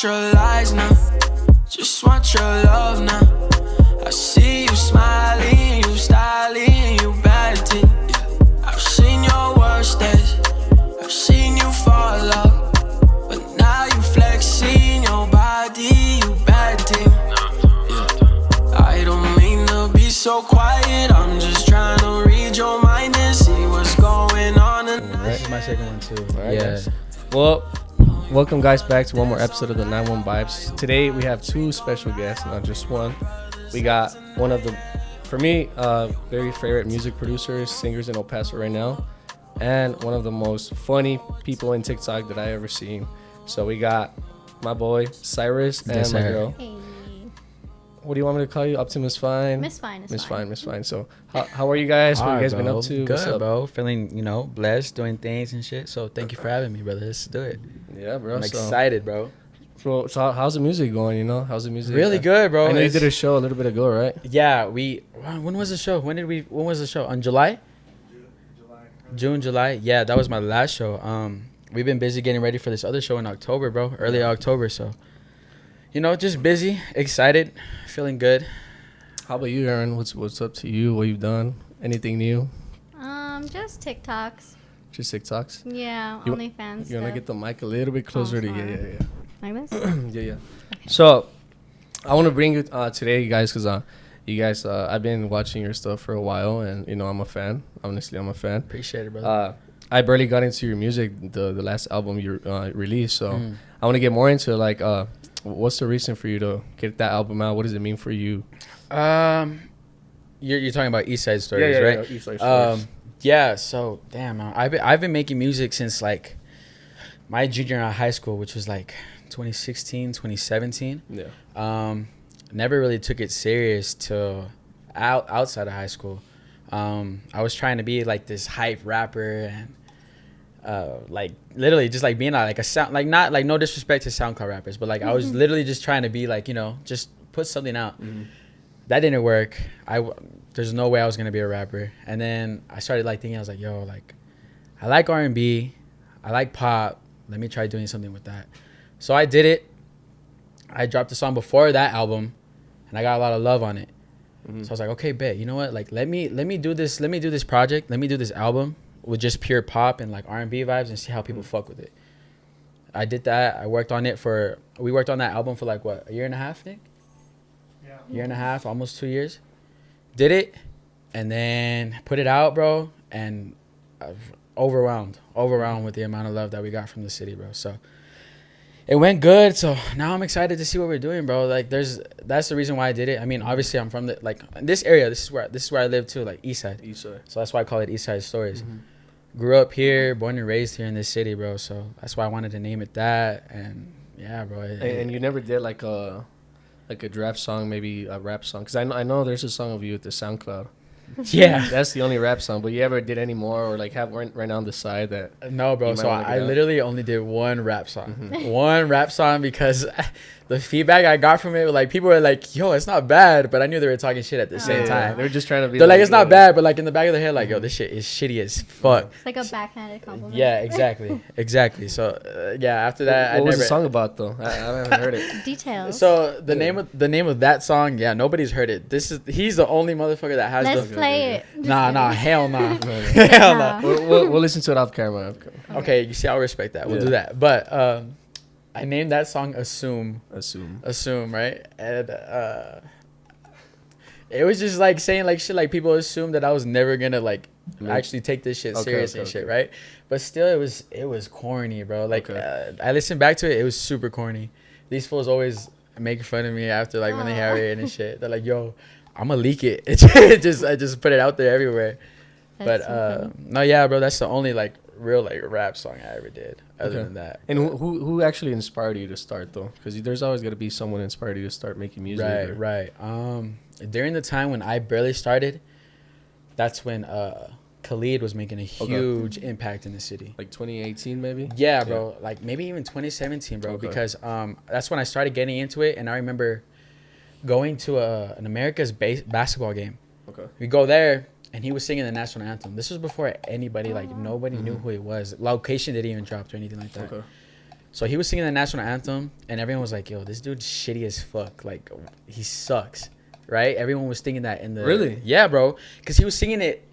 want your lies now. Just want your love now. I see you smiling, you styling, you batting. Yeah. I've seen your worst days. I've seen you fall up. But now you flexing your body, you batting. Yeah. I don't mean to be so quiet. I'm just trying to read your mind and see what's going on. Right, my second one too. Right, yeah. Well, welcome guys back to one more episode of the 91VIBE5. Today we have two special guests, not just one. We got one of the, for me, very favorite music producers, singers in El Paso right now, and one of the most funny people in TikTok that I ever seen. So we got my boy Cyrus and my girl. Hey. What do you want me to call you? Optimus Fine? Miss Fine. Miss Fine. So how are you guys? What have you guys been up to? Good, What's up? bro. Feeling, blessed, doing things and shit. So thank you for having me, brother. Let's do it. Yeah, bro. I'm excited, bro. So how's the music going? How's the music? Really good, bro. I know you did a show a little bit ago, right? Yeah, when was the show? When was the show? On July? July. Yeah, that was my last show. We've been busy getting ready for this other show in October, bro. Early October, so just busy, excited, feeling good. How about you, Erin? What's up to you? What you've done? Anything new? Just TikToks. Just TikToks? Yeah, You- OnlyFans. You want to get the mic a little bit closer to sorry. yeah. Like this? Yeah. So, I want to bring you today, you guys, because you guys, I've been watching your stuff for a while, and I'm a fan. Honestly, I'm a fan. Appreciate it, brother. I barely got into your music, the last album you released, so I want to get more into it. Like, what's the reason for you to get that album out? What does it mean for you? You're talking about East Side Stories, right? Yeah, East Side Stories. Yeah. So damn, I've been making music since like my junior year of high school, which was like 2016, 2017. Yeah. Never really took it serious till outside of high school. I was trying to be like this hype rapper and like literally just like being like a sound, like not like no disrespect to SoundCloud rappers, but like I was literally just trying to be like just put something out. That didn't work. There's no way I was gonna be a rapper. And then I started like thinking, I was like, yo, like I like R&B, I like pop. Let me try doing something with that. So I did it. I dropped a song before that album, and I got a lot of love on it. So I was like, okay, bet. You know what? Like let me do this. Let me do this project. Let me do this album with just pure pop and like R&B vibes and see how people fuck with it. I did that. We worked on that album for like what, a year and a half, Nick? Yeah. Year and a half, almost 2 years. Did it, and then put it out, bro, and overwhelmed with the amount of love that we got from the city, bro. So it went good. So now I'm excited to see what we're doing, bro. Like that's the reason why I did it. I mean, obviously I'm from this area. This is where I live too, like East Side. So that's why I call it East Side Stories. Grew up here, born and raised here in this city, bro. So that's why I wanted to name it that. And yeah, bro. And you never did like a draft song, maybe a rap song? Because I know there's a song of you at the SoundCloud. Yeah. That's the only rap song. But you ever did any more, or like have right now on the side that? No, bro. So I literally only did one rap song. One rap song because the feedback I got from it, like people were like, yo, it's not bad. But I knew they were talking shit at the same time. They were just trying to be They're like, it's not bad. But like in the back of their head, like, yo, this shit is shitty as fuck. It's like a backhanded compliment. Yeah, exactly. So yeah, after that, what was the song about though? I haven't heard it. Details. So the name of that song, yeah, nobody's heard it. He's the only motherfucker that has Let's play it. Nah, hell nah. Hell nah. We'll listen to it off camera. Okay, you see, I'll respect that. We'll do that. But I named that song Assume, right? And it was just like saying like shit, like people assumed that I was never gonna like actually take this shit serious and shit, right? But still, it was corny, bro. Like I listened back to it, it was super corny. These fools always make fun of me after like when they hear it and shit. They're like, yo, I'm gonna leak it. I just put it out there everywhere. That's But no, yeah, bro, that's the only like real like rap song I ever did. Other than that. And who actually inspired you to start though? Because there's always gotta be someone inspired you to start making music. Right. During the time when I barely started, that's when Khalid was making a huge impact in the city. Like 2018 maybe? Yeah, bro. Like maybe even 2017, bro. Because that's when I started getting into it, and I remember going to an America's basketball game. We go there, and he was singing the national anthem. This was before anybody, like nobody knew who he was. Location didn't even drop or anything like that. So he was singing the national anthem, and everyone was like, "Yo, this dude's shitty as fuck. Like, he sucks." Right? Everyone was thinking that in the Really? Yeah, bro. Because he was singing it,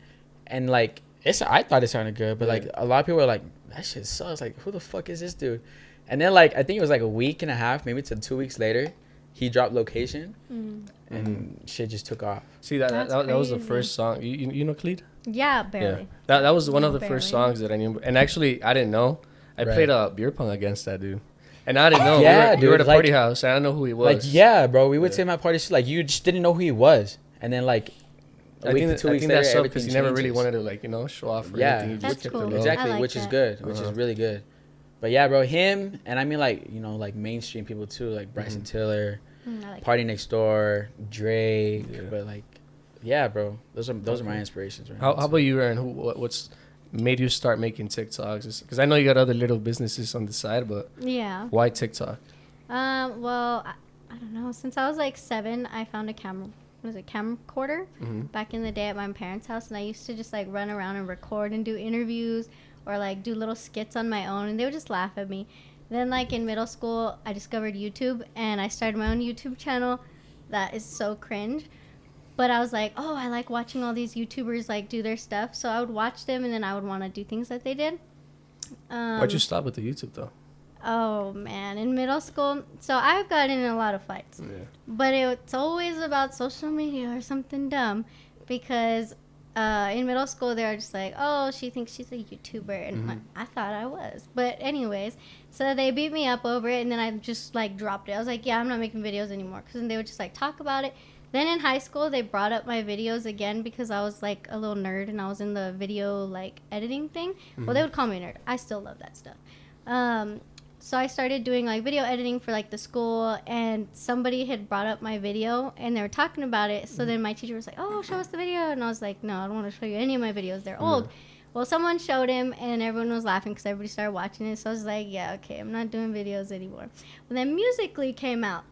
and like I thought it sounded good, but like a lot of people were like, "That shit sucks. Like, who the fuck is this dude?" And then like I think it was like a week and a half, maybe to 2 weeks later, he dropped Location, and shit just took off. See that was the crazy. first song. You know Khalid? Yeah, barely. Yeah. That was one of the Barely. first songs that I knew. And actually, I didn't know. I Right. played a beer pong against that dude. And I didn't know. Yeah, we were at a dude, like- party house. And I didn't know who he was. Like, yeah, bro, we would say my party shit, like you just didn't know who he was, and then like I think that's so because he never really wanted to, like, you know, show off or Yeah. anything. He just That's kept cool. it low. Exactly, I like which is that. good, which is really good. But yeah, bro, him, and I mean like, you know, like mainstream people too, like Bryson Tiller, I like Party Next Door, Drake, Yeah. but like, yeah, bro, those are my inspirations. Right How now, about you, Erin? What's made you start making TikToks? Because I know you got other little businesses on the side, but Yeah. why TikTok? Well, I don't know. Since I was like 7, I found a camcorder back in the day at my parents' house, and I used to just like run around and record and do interviews or like do little skits on my own, and they would just laugh at me. Then like in middle school, I discovered YouTube, and I started my own YouTube channel. That is so cringe. But I was like, oh, I like watching all these YouTubers like do their stuff, so I would watch them, and then I would want to do things that they did. Why'd you stop with the YouTube though? Oh man, in middle school, so I've gotten in a lot of fights. Yeah. But it's always about social media or something dumb, because in middle school they were just like, oh, she thinks she's a YouTuber, and like, I thought I was. But anyways, so they beat me up over it, and then I just like dropped it. I was like, yeah, I'm not making videos anymore, because then they would just like talk about it. Then in high school they brought up my videos again because I was like a little nerd and I was in the video like editing thing. Well, they would call me a nerd. I still love that stuff. So I started doing like video editing for like the school, and somebody had brought up my video and they were talking about it. So then my teacher was like, oh, show us the video. And I was like, no, I don't want to show you any of my videos. They're old. Well, someone showed him and everyone was laughing because everybody started watching it. So I was like, yeah, okay, I'm not doing videos anymore. Well, then Musical.ly came out.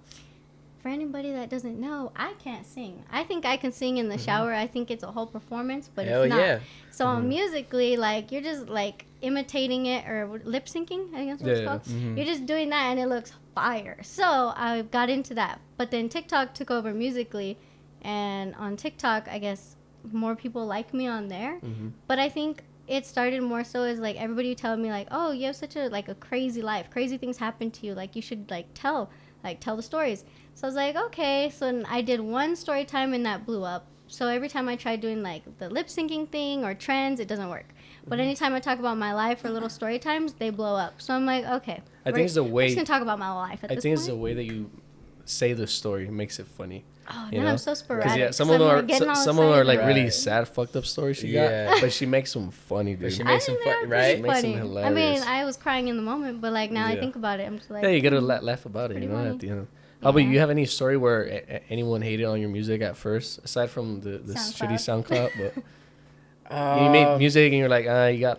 For anybody that doesn't know, I can't sing. I think I can sing in the shower. I think it's a whole performance, but Hell it's not. yeah. So on Musical.ly, like, you're just like imitating it or lip syncing, I think that's what it's called. You're just doing that and it looks fire. So I got into that. But then TikTok took over Musical.ly, and on TikTok, I guess more people like me on there. But I think it started more so as like everybody telling me like, oh, you have such a like a crazy life, crazy things happen to you, like you should like tell the stories. So I was like, okay. So I did one story time and that blew up. So every time I tried doing like the lip syncing thing or trends, it doesn't work. But anytime I talk about my life or little story times, they blow up. So I'm like, okay, I think it's the I'm way. just gonna talk about my life at I this think point. it's the way that you say the story makes it funny. Oh, you now know? I'm so sporadic. Yeah, some 'cause of them I'm, are like, getting all some of them are like excited. really Right. sad, fucked up stories she Yeah. got, but she makes them funny, dude. she I makes some think they're fun, pretty right? Makes them funny. I hilarious. mean, I was crying in the moment, but like now I Yeah. think about it, I'm just like, Yeah, you gotta laugh about it, pretty you know, funny. at the end. How about Yeah. you? Have any story where anyone hated on your music at first, aside from the shitty SoundCloud? But you made music and you're like,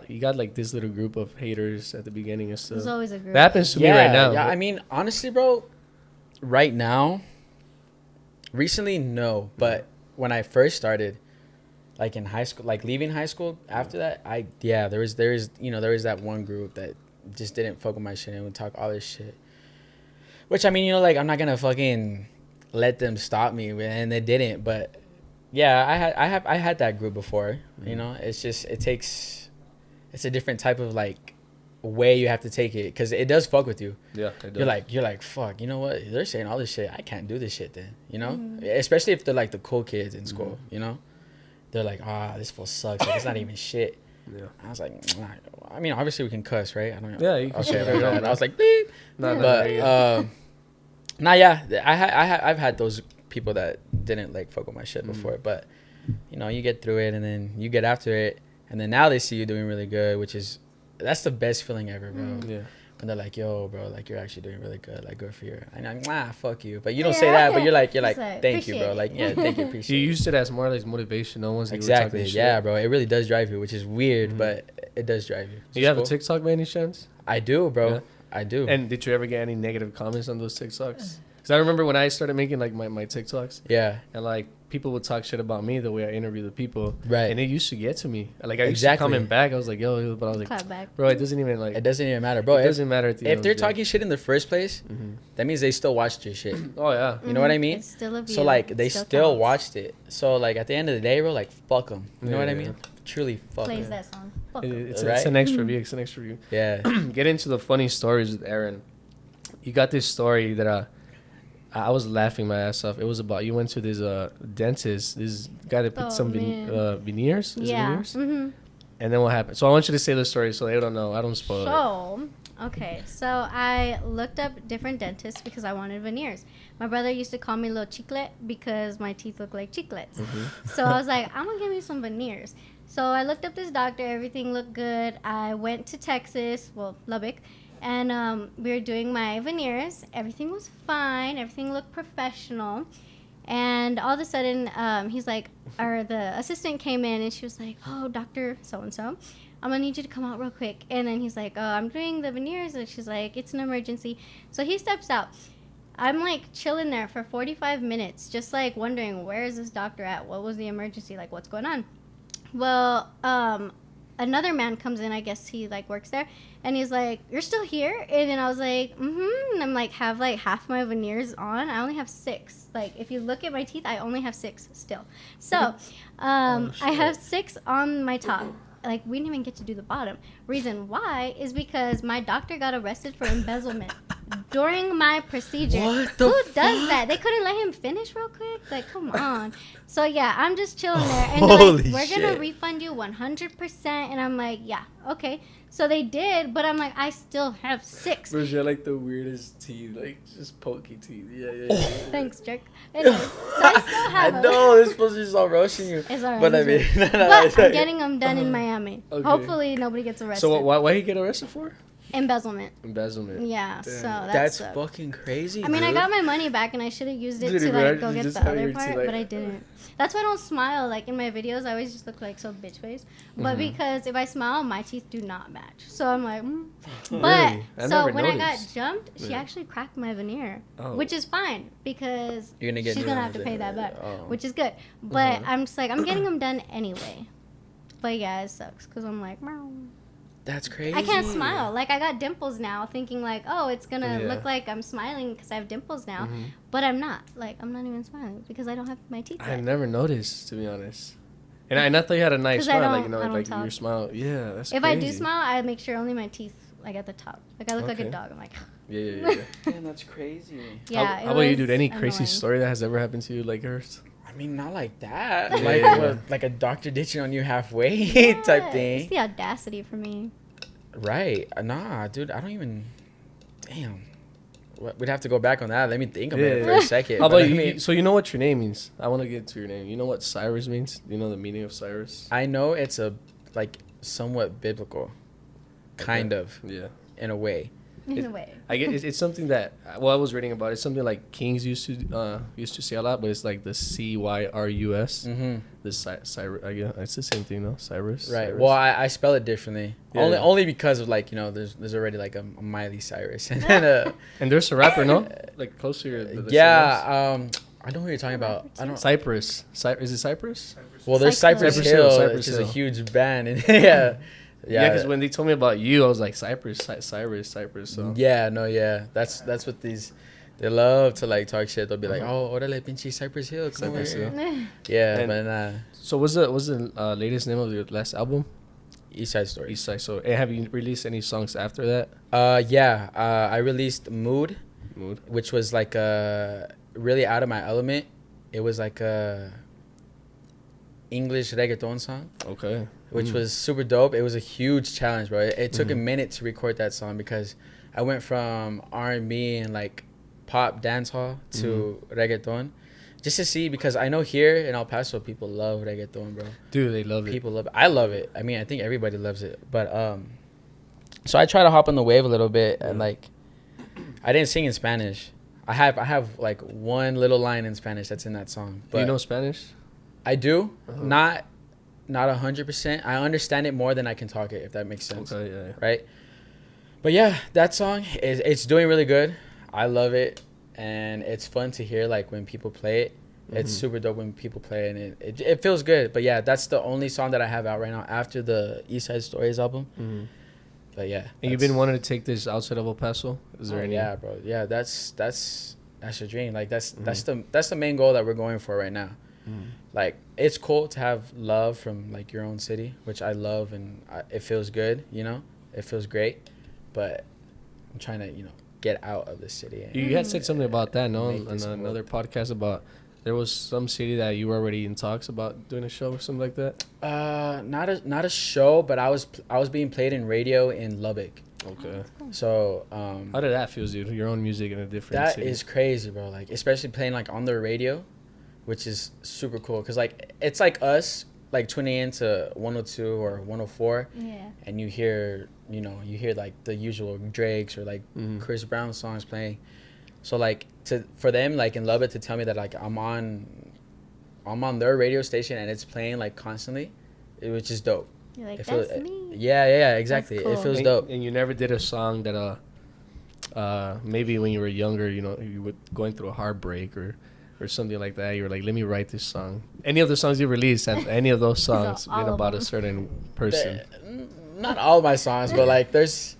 you got like this little group of haters at the beginning and stuff. there's always a group. That happens to me right now. Yeah, I mean, honestly, bro, right now, recently, no. But when I first started, like in high school, like leaving high school, after that, there was that one group that just didn't fuck with my shit and would talk all this shit. Which, I mean, you know, like, I'm not gonna fucking let them stop me, and they didn't. But yeah, I had that group before. You know, it's just it's a different type of like way you have to take it, because it does fuck with you. Yeah, it does. You're like fuck, you know what, they're saying all this shit, I can't do this shit then, you know. Especially if they're like the cool kids in school, you know, they're like, this fool sucks, like, it's not even shit. Yeah. I was like, nah. I mean, obviously we can cuss, right? I don't know. Yeah, you can say whatever you want, I was like, beep. No, But yeah. I've had those people that didn't like fuck with my shit before, but you know, you get through it and then you get after it, and then now they see you doing really good, that's the best feeling ever, bro. Yeah. When they're like, yo, bro, like, you're actually doing really good, like, good for you. And I'm like, fuck you. But you don't say that, but you're like, like, thank you, bro. appreciate Like, it. yeah, thank you, You appreciate it. used it as more like motivational ones. Exactly, yeah, bro. It really does drive you, which is weird, but it does drive you. Do you have Cool. a TikTok by any chance? I do, bro. Yeah. I do. And did you ever get any negative comments on those TikToks? Because I remember when I started making like my TikToks. Yeah. And like people would talk shit about me the way I interview the people. Right. And it used to get to me. Like I used to comment back. I was like, yo, but I was like, Clap back. bro, it doesn't even like. It doesn't even matter, bro. It doesn't matter at the end if of they're the day. talking shit in the first place, that means they still watched your shit. Oh yeah. You know what I mean? It's still a view. So like they Still still counts. watched it. So like at the end of the day, bro, like fuck them. You know what I Yeah. mean? Truly fuck Plays them. that song. Fuck It- 'em. it's, Right? it's an extra view. It's an extra view. Yeah. Get into the funny stories with Erin. You got this story that I was laughing my ass off. It was about you went to this dentist, this guy that put Oh, some man. veneers. Is it Yeah. veneers? Mm-hmm. And then what happened? So I want you to say the story so they don't know. I don't spoil it. So, okay. So I looked up different dentists because I wanted veneers. My brother used to call me Little Chiclet because my teeth look like chiclets. So I was like, I'm going to give me some veneers. So I looked up this doctor. Everything looked good. I went to Texas, well, Lubbock, and we were doing my veneers. Everything was fine. Everything looked professional. And all of a sudden, he's like, or the assistant came in and she was like, oh, Dr. So-and-so, I'm going to need you to come out real quick. And then he's like, oh, I'm doing the veneers. And she's like, it's an emergency. So he steps out. I'm like chilling there for 45 minutes, just like wondering, where is this doctor at? What was the emergency? Like, what's going on? Well, another man comes in, I guess he like works there, and he's like, you're still here? And then I was like, and I'm like, have like half my veneers on. I only have 6. Like, if you look at my teeth, I only have 6 still. So I have 6 on my top. Like, we didn't even get to do the bottom. Reason why is because my doctor got arrested for embezzlement during my procedure. What the Who does that? They couldn't let him finish real quick? Like, come on. So, yeah, I'm just chilling there. And they're Holy like, we're going to shit. refund you 100%. And I'm like, yeah, okay. So they did, but I'm like, I still have 6. Bro, you had like the weirdest teeth, like just pokey teeth. Yeah. Thanks, jerk. Anyways, so I still I have them. know this supposed to be all roasting you. It's all right. But I it's mean, right. no, But it's I'm okay. getting them done in Miami. Okay. Hopefully nobody gets arrested. So why he get arrested for? Embezzlement. Embezzlement. Yeah, Damn. so That's sucked. fucking crazy. I mean, I dude. got my money back, and I should have used it Dude, to imagine like go you get just the have other your teeth, part, like- but I didn't. That's why I don't smile. Like in my videos, I always just look like so bitch face. But because if I smile, my teeth do not match. So I'm like, But Really? I so never when I got noticed. jumped, she Yeah. actually cracked my veneer, Oh. which is fine because You're gonna get she's new gonna have ones to pay that anyway. back, Oh. which is good. But I'm just like, I'm getting them done anyway. But yeah, it sucks because I'm like, meow. That's crazy. I can't smile. Like, I got dimples now, thinking like, oh, it's gonna Yeah. look like I'm smiling because I have dimples now, but I'm not. Like, I'm not even smiling because I don't have my teeth I yet. never noticed, to be honest. And I thought you had a nice 'Cause I smile, like don't- you know, I don't like talk. your smile. Yeah, that's If crazy. I do smile, I make sure only my teeth like at the top. Like, I look like a Okay. dog. I'm like, Yeah. Damn, that's crazy. yeah. How about you, dude? was Any crazy annoying. story that has ever happened to you like hers? I mean, not like that. Yeah, Like, yeah. what, like a doctor ditching on you halfway Yeah, type thing. It's the audacity for me. Right. Nah, dude, I don't even. Damn. We'd have to go back on that. Let me think about it Yeah. for a second. How But about I you? mean, So you know what your name means? I want to get to your name. You know what Cyrus means? Do you know the meaning of Cyrus? I know it's a like somewhat biblical, kind of Yeah. in a way. In a way. I get it's something that I was reading about. It's something like kings used to say a lot, but it's like the Cyrus. Mm-hmm. The Cyrus. I guess it's the same thing, no? Cyrus. Right. Cyrus? Well, I spell it differently. Yeah. Only because of like there's already like a Miley Cyrus and then And there's a rapper, no? Like close to your. the yeah. I know what you're talking about. I don't. Cypress. Is it Cypress? Well, there's Cypress Cypress Hill. Hill, Cypress which is a Hill. huge band, and yeah, Yeah, because when they told me about you, I was like Cypress. So Yeah, no, yeah. That's what they love to like talk shit. They'll be like, oh, orale pinche Cypress Hill. Come Cypress over Hill. here. Yeah, And- but nah. So what's the latest name of your last album? East Side Story. East Side. So have you released any songs after that? Yeah. I released Mood, Mood. which was like really out of my element. It was like a English reggaeton song, Okay. which was super dope. It was a huge challenge, bro. It took a minute to record that song because I went from R&B and like pop dancehall to reggaeton, just to see, because I know here in El Paso people love reggaeton, bro. Dude, they love it. People love it. I love it. I mean, I think everybody loves it. But so I try to hop on the wave a little bit, and like I didn't sing in Spanish. I have like one little line in Spanish that's in that song. Do But you know Spanish? I do. Not 100%. I understand it more than I can talk it, if that makes sense. Okay, yeah. Right? But yeah, that song it's doing really good. I love it. and it's fun to hear like when people play it. It's super dope when people play it, and it feels good. But yeah, that's the only song that I have out right now after the East Side Stories album. But yeah, And you've been wanting to take this outside of El Paso? Is there any? Yeah, bro. Yeah, that's a dream. Like that's the main goal that we're going for right now. Like it's cool to have love from like your own city, which I love, and it feels good. You know, it feels great. But I'm trying to get out of the city. And You had said something about that, no? Make On this another podcast about there was some city that you were already in talks about doing a show or something like that. not a show, but I was being played in radio in Lubbock. Okay. So How did that feel, dude? Your own music in a different that city. is crazy, bro. Like especially playing like on the radio, which is super cool. Cause like it's like us like tuning into 102 or 104, and you hear like the usual Drake's or like Chris Brown songs playing. So like for them like in Lubbock to tell me that like I'm on their radio station and it's playing like constantly, which is dope. You're like, It that's me. Yeah, exactly. That's cool. It feels dope. And you never did a song that maybe when you were younger, you were going through a heartbreak or something like that. You were like, let me write this song. Any of the songs you released, have any of those songs all been of about them. a certain person? Not all of my songs, but like there's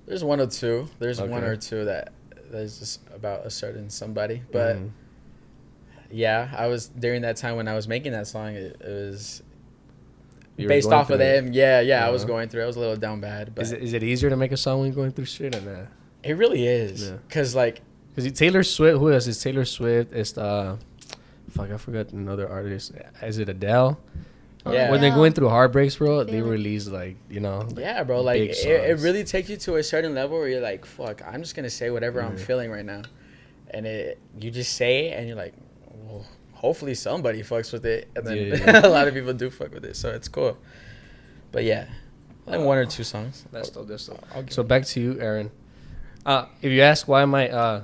one or two. There's one Okay. or two that is just about a certain somebody. But yeah, I was during that time when I was making that song. It was You were based going off of through it. them. Yeah, I was Uh-huh. going through it. I was a little down bad, but Is it easier to make a song when you're going through shit or not? it really is. Yeah. Cause like Because Taylor Swift, who else is Taylor Swift? It's fuck, I forgot another artist. Is it Adele? Yeah. When they're Adele. going through heartbreaks, bro, they Feel it. release like yeah, bro, like big it songs. really takes you to a certain level where you're like, fuck, I'm just gonna say whatever I'm feeling right now, and you just say it and you're like, well, hopefully somebody fucks with it, and then Yeah. a lot of people do fuck with it, so it's cool. But yeah, like one or two songs. That's dope. That's dope. I'll give So it. back to you, Erin. If you ask why am I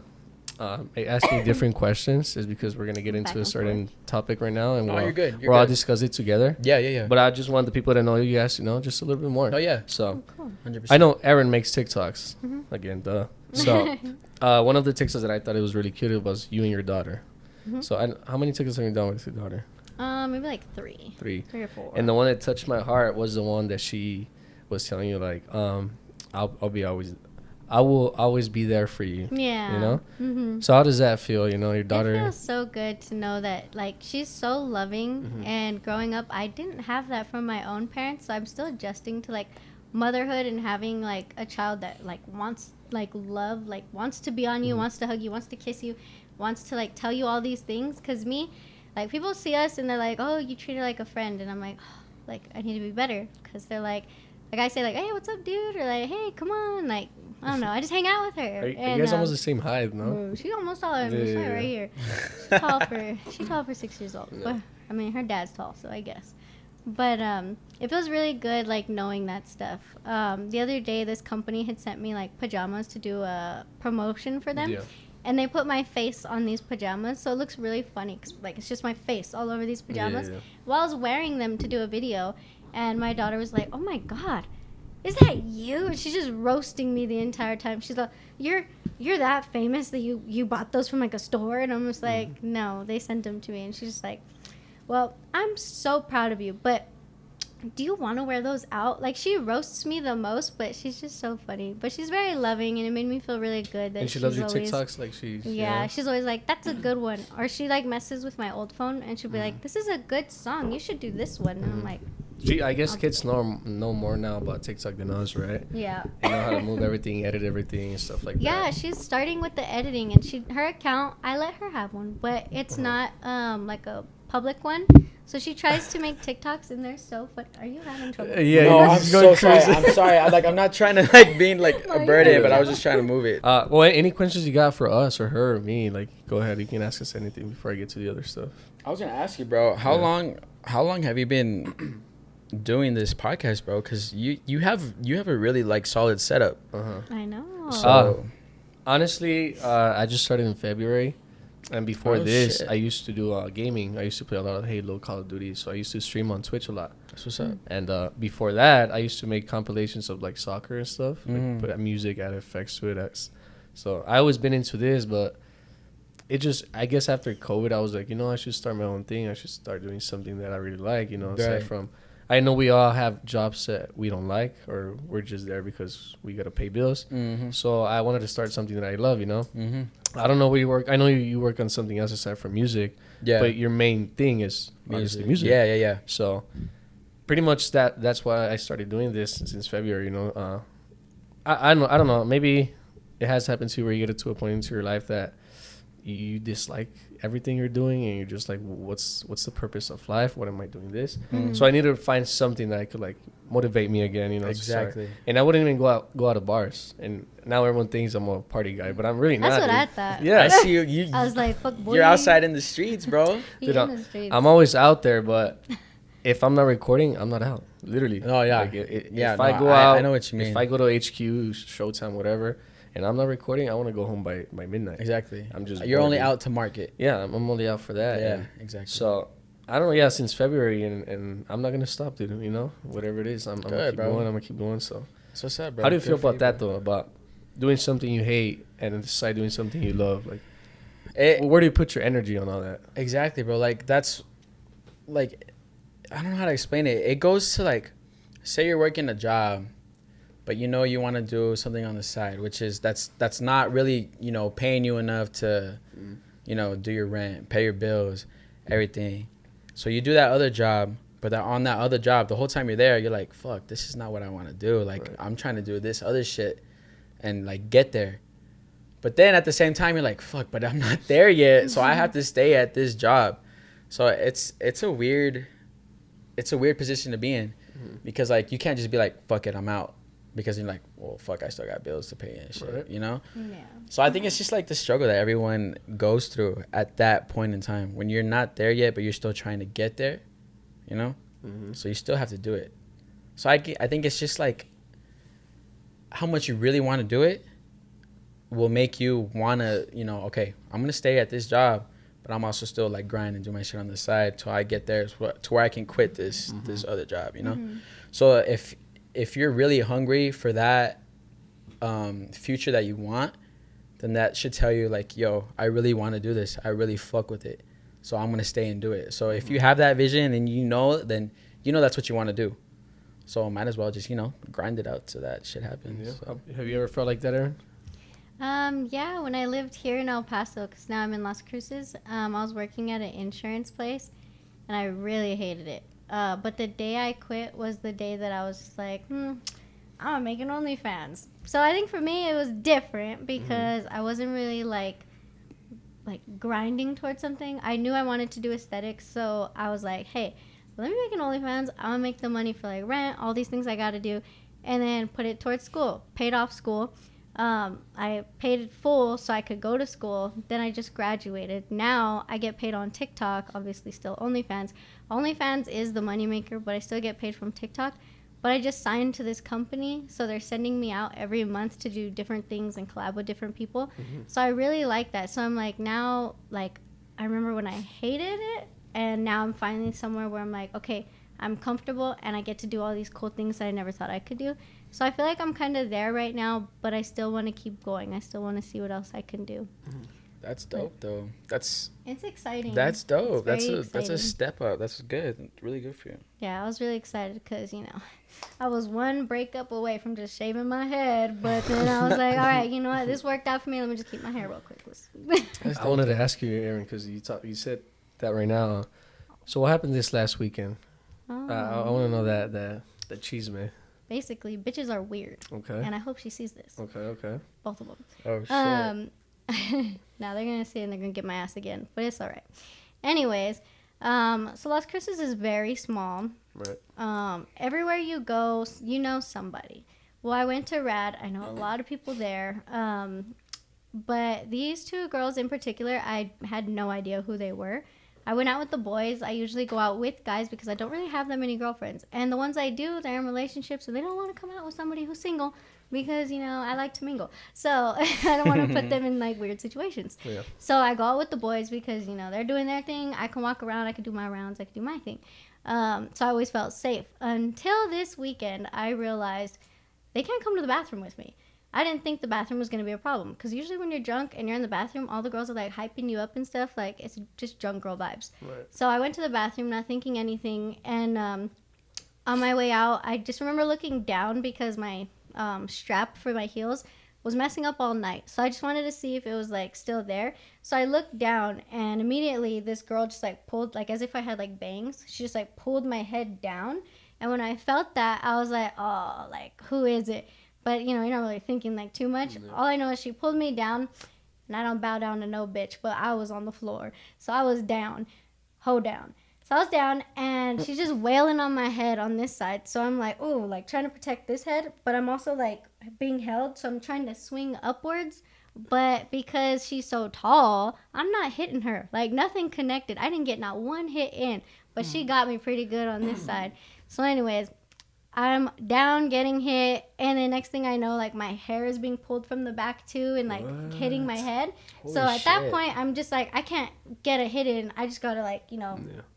asking different questions, is because we're gonna get into Back a and certain topic right now, and Oh, you're good. You're we'll all good. discuss it together. Yeah. But I just want the people to know you guys, just a little bit more. Oh yeah, So Cool. 100%. I know Erin makes TikToks. Again, duh. So one of the TikToks that I thought it was really cute was you and your daughter. So how many TikToks have you done with your daughter? Maybe like 3 or 4. And the one that touched my heart was the one that she was telling you like, I will always be there for you. Yeah. So how does that feel? Your It daughter. feels so good to know that like she's so loving, and growing up I didn't have that from my own parents, so I'm still adjusting to like motherhood and having like a child that like wants like love, like wants to be on you, wants to hug you, wants to kiss you, wants to like tell you all these things. Because me, like people see us and they're like, oh, you treat her like a friend, and I'm like, oh, like I need to be better. Because they're like I say like, hey, what's up, dude, or like, hey, come on, like I don't know, I just hang out with her. Are you guys almost the same height, no? She's almost taller than me. She's right here. She's tall for 6 years old. But I mean, her dad's tall, so I guess. But it feels really good, like knowing that stuff. The other day, this company had sent me like pajamas to do a promotion for them, Yeah. and they put my face on these pajamas, so it looks really funny. 'Cause, like it's just my face all over these pajamas. Yeah. While I was wearing them to do a video, and my daughter was like, "Oh my god, is that you?" And she's just roasting me the entire time. She's like, you're that famous that you bought those from like a store? And I'm just like, no, they sent them to me. And she's just like, well, I'm so proud of you, but do you want to wear those out? Like, she roasts me the most, but she's just so funny. But she's very loving, and it made me feel really good that And she loves your always, TikToks, like she's. yeah, she's always like, that's a good one. Or she like messes with my old phone, and she'll be like, this is a good song, you should do this one. And I'm like, I guess kids know more now about TikTok than us, right? yeah. They know how to move everything, edit everything, and stuff like Yeah, that. she's starting with the editing, and her account, I let her have one, but it's not like a public one. So she tries to make TikToks, and they're so fun. Are you having trouble? Yeah, No, you're I'm just so going sorry. crazy. I'm sorry. I'm not trying to like being like Are a you burden, having but I was trouble? just trying to move it. Well, any questions you got for us or her or me, like, go ahead. You can ask us anything before I get to the other stuff. I was gonna ask you, bro. How long have you been doing this podcast, bro? Because you have a really like solid setup. I know. So Honestly, I just started in February. And before Oh, this, shit. I used to do gaming. I used to play a lot of Halo, Call of Duty. So I used to stream on Twitch a lot. that's what's up. And before that, I used to make compilations of like soccer and stuff. Like put music, add effects to it. So I always been into this, but it just, I guess after COVID, I was like, I should start my own thing. I should start doing something that I really like, aside Right. from, I know we all have jobs that we don't like, or we're just there because we got to pay bills. Mm-hmm. So I wanted to start something that I love, Mm-hmm. I don't know where you work. I know you work on something else aside from music, Yeah. but your main thing is obviously music. Yeah, yeah, yeah. So pretty much that's why I started doing this since February, I don't know. Maybe it has happened to you where you get to a point into your life that you dislike everything you're doing, and you're just like, what's the purpose of life? What am I doing this? Mm. So I need to find something that could like motivate me again, to start. Exactly. And I wouldn't even go out of bars. And now everyone thinks I'm a party guy, but I'm really That's not. what I dude. thought. Yeah. I see you. I was like, fuck boy. You're outside in the streets, bro. He Dude, in the streets. I'm always out there, but if I'm not recording, I'm not out. Literally. Oh, yeah. Like, Yeah, if no, I go out, I know what you mean. If I go to HQ, Showtime, whatever, and I'm not recording, I want to go home by midnight. Exactly. I'm just You're bored, only dude. out to market. Yeah, I'm only out for that. Yeah, and exactly. So I don't know. Yeah, since February, and I'm not gonna stop, dude. Whatever it is, I'm gonna keep bro. going. I'm gonna keep going. So That's what's up, bro. how do you feel Good for about that bro. though? About doing something you hate and then decide doing something you love? Like, It, where do you put your energy on all that? Exactly, bro. Like that's like I don't know how to explain it. It goes to like, say you're working a job, but you want to do something on the side, which is that's not really paying you enough to do your rent, pay your bills, everything. So you do that other job, but that on that other job, the whole time you're there, you're like, fuck, this is not what I want to do. Like Right. I'm trying to do this other shit and like get there. But then at the same time, you're like, fuck, but I'm not there yet. So I have to stay at this job. So it's a weird position to be in, because like you can't just be like, fuck it, I'm out, because you're like, well, fuck, I still got bills to pay and shit, Right. Yeah. So I think it's just like the struggle that everyone goes through at that point in time when you're not there yet, but you're still trying to get there, So you still have to do it. So I think it's just like how much you really want to do it will make you want to, okay, I'm going to stay at this job, but I'm also still like grind and do my shit on the side till I get there to where I can quit this other job, So if you're really hungry for that future that you want, then that should tell you like, yo, I really want to do this. I really fuck with it. So I'm going to stay and do it. So if you have that vision and then that's what you want to do. So might as well just, grind it out so that shit happens. Yeah. So. Have you ever felt like that, Erin? Yeah, when I lived here in El Paso, because now I'm in Las Cruces, I was working at an insurance place, and I really hated it. But the day I quit was the day that I was just like, I'm making OnlyFans. So I think for me it was different because I wasn't really like grinding towards something. I knew I wanted to do aesthetics, so I was like, hey, let me make an OnlyFans. I'm gonna make the money for like rent, all these things I gotta do, and then put it towards school. Paid off school. I paid it full so I could go to school. Then I just graduated. Now I get paid on TikTok, obviously still OnlyFans. OnlyFans is the moneymaker, but I still get paid from TikTok. But I just signed to this company, so they're sending me out every month to do different things and collab with different people. So I really like that. So I'm like, now, like, I remember when I hated it, and now I'm finally somewhere where I'm like, okay, I'm comfortable, and I get to do all these cool things that I never thought I could do. So I feel like I'm kind of there right now, but I still want to keep going. I still want to see what else I can do. That's dope, though. It's exciting. That's dope. It's very That's a exciting. step up. That's good. Really good for you. Yeah, I was really excited because, I was one breakup away from just shaving my head. But then I was like, all right, you know what? This worked out for me. Let me just keep my hair real quick. I wanted to ask you, Erin, because you said that right now. So what happened this last weekend? I want to know the cheese, man. Basically, bitches are weird. Okay. And I hope she sees this. Okay. Both of them. Oh, shit. Now they're going to see it and they're going to get my ass again. But it's all right. Anyways, so Las Cruces is very small. Right. Everywhere you go, you know somebody. Well, I went to RAD. I know a lot of people there. But these two girls in particular, I had no idea who they were. I went out with the boys. I usually go out with guys because I don't really have that many girlfriends. And the ones I do, they're in relationships, and they don't want to come out with somebody who's single because, I like to mingle. So I don't want to put them in, weird situations. Yeah. So I go out with the boys because, they're doing their thing. I can walk around. I can do my rounds. I can do my thing. So I always felt safe. Until this weekend, I realized they can't come to the bathroom with me. I didn't think the bathroom was going to be a problem. Because usually when you're drunk and you're in the bathroom, all the girls are like hyping you up and stuff. Like, it's just drunk girl vibes. Right. So I went to the bathroom not thinking anything. And on my way out, I just remember looking down because my strap for my heels was messing up all night. So I just wanted to see if it was like still there. So I looked down and immediately this girl just like pulled, like as if I had like bangs. She just like pulled my head down. And when I felt that, I was like, oh, like who is it? But you know, you're not really thinking like too much. Yeah. All I know is she pulled me down, and I don't bow down to no bitch, but I was on the floor. So I was down, down. So I was down, and she's just wailing on my head on this side. So I'm like, oh, like trying to protect this head, but I'm also like being held. So I'm trying to swing upwards, but because she's so tall, I'm not hitting her. Like nothing connected. I didn't get not one hit in, but she got me pretty good on this side. So anyways, I'm down getting hit, and the next thing I know, like my hair is being pulled from the back too and like hitting my head. Holy so at shit. that point, I'm just like, I can't get a hit in. I just gotta like,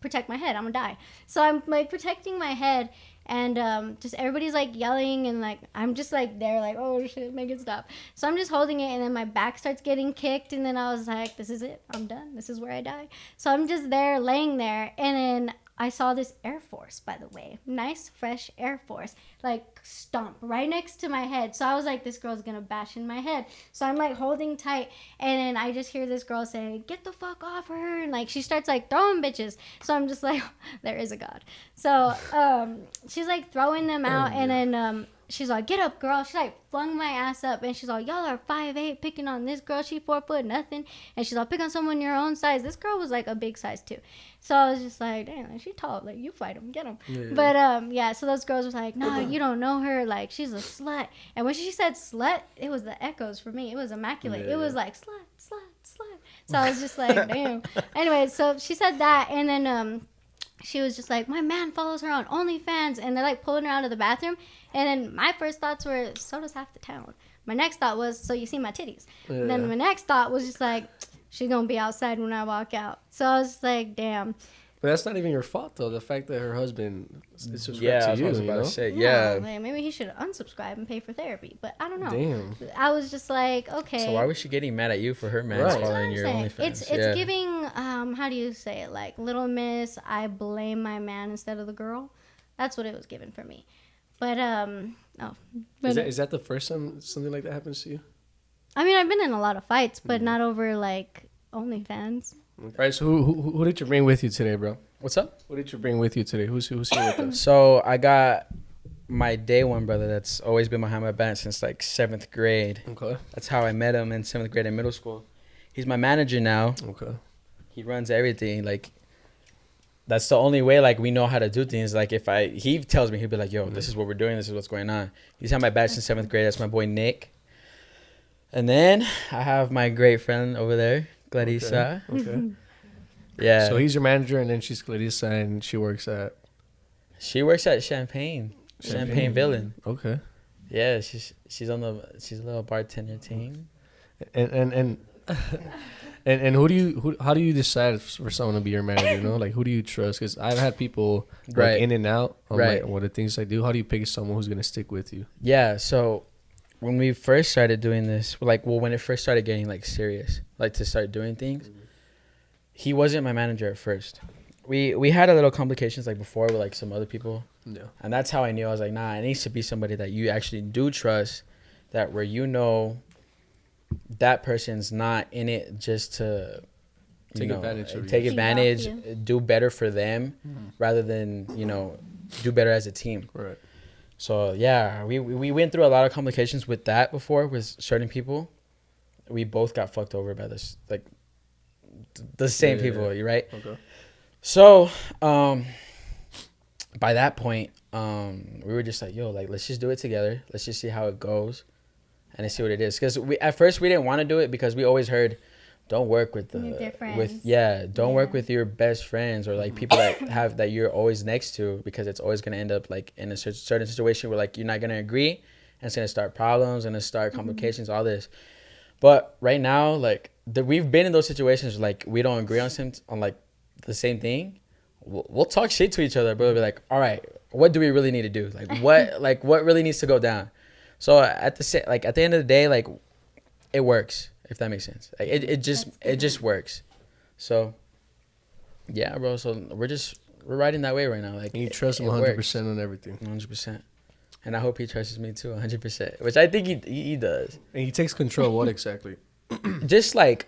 protect my head. I'm gonna die. So I'm like protecting my head, and just everybody's like yelling, and like I'm just like there like, oh shit, make it stop. So I'm just holding it, and then my back starts getting kicked, and then I was like, this is it. I'm done. This is where I die. So I'm just there laying there, and then I saw this Air Force, by the way. Nice, fresh Air Force. Like, stomp right next to my head. So I was like, this girl's gonna bash in my head. So I'm, like, holding tight. And then I just hear this girl say, get the fuck off her. And, like, she starts, like, throwing bitches. So I'm just like, there is a God. So she's, like, throwing them out. And then she's like, get up, girl. She, like, flung my ass up. And she's like, y'all are 5'8", picking on this girl. She 4 foot, nothing. And she's like, pick on someone your own size. This girl was, like, a big size, too. So I was just like, damn, she tall. Like, you fight him, get him. Yeah. But, yeah, so those girls were like, no, you don't know her. Like, she's a slut. And when she said slut, it was the echoes for me. It was immaculate. It was like, slut, slut, slut. So I was just like, damn. Anyway, so she said that. And then she was just like, my man follows her on OnlyFans. And they're, like, pulling her out of the bathroom. And then my first thoughts were, so does half the town. My next thought was, so you see my titties. Yeah. And then my next thought was just like, she's going to be outside when I walk out. So I was like, damn. But that's not even your fault, though. The fact that her husband is subscribed to you, I was about to say, yeah. Like, maybe he should unsubscribe and pay for therapy. But I don't know. Damn. I was just like, okay. So why was she getting mad at you for her man following your OnlyFans? It's giving, how do you say it? Like, Little Miss, I blame my man instead of the girl. That's what it was given for me. But, Is that the first time something like that happens to you? I mean, I've been in a lot of fights, but not over, like, OnlyFans. All right, so who did you bring with you today, bro? What's up? What did you bring with you today? Who's here with us? So I got my day one brother that's always been behind my back since like 7th grade. Okay. That's how I met him in 7th grade in middle school. He's my manager now. Okay. He runs everything. Like, that's the only way, like, we know how to do things. Like, he tells me, he'll be like, yo, this is what we're doing. This is what's going on. He's had my back since 7th grade. That's my boy, Nick. And then I have my great friend over there, Clarissa. Okay. Yeah. So he's your manager, and then she's Clarissa, and she works at Champagne Villain. Okay. Yeah, she's a little bartender team. And how do you decide for someone to be your manager? You know, like, who do you trust? Because I've had people work in and out on like what the things I do. How do you pick someone who's gonna stick with you? Yeah. So when we first started doing this, when it first started getting like serious, like to start doing things, he wasn't my manager at first. We had a little complications like before with like some other people. Yeah. And that's how I knew. I was like, nah, it needs to be somebody that you actually do trust, that where you know that person's not in it just to take advantage, do better for them rather than, do better as a team. Right. So yeah, we went through a lot of complications with that before with certain people. We both got fucked over by this, like the same people, right? Okay. So by that point, we were just like, yo, like, let's just do it together. Let's just see how it goes and see what it is. Because at first we didn't want to do it because we always heard, don't work with work with your best friends or like people that you're always next to, because it's always gonna end up like in a certain situation where like you're not gonna agree and it's gonna start problems and start complications, all this. But right now, like we've been in those situations like we don't agree on like the same thing. We'll talk shit to each other, but we'll be like, all right, what do we really need to do? Like what really needs to go down? So at the end of the day, like it works, if that makes sense. Like it just works. So yeah, bro. So we're riding that way right now. Like And you trust him 100% on everything. 100%. And I hope he trusts me too 100%, which I think he does. And he takes control. What exactly? Just like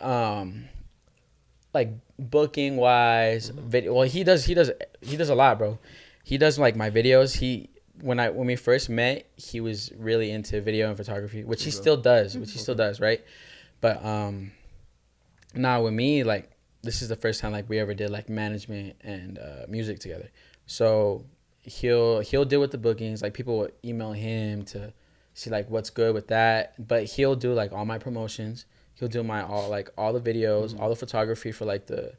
booking wise, video. Well, he does a lot, bro. He does like my videos. When we first met, he was really into video and photography, which he still does, right? But now with me, like this is the first time like we ever did like management and music together. So he'll deal with the bookings. Like people will email him to see like what's good with that, but he'll do like all my promotions. He'll do all the videos, all the photography for like the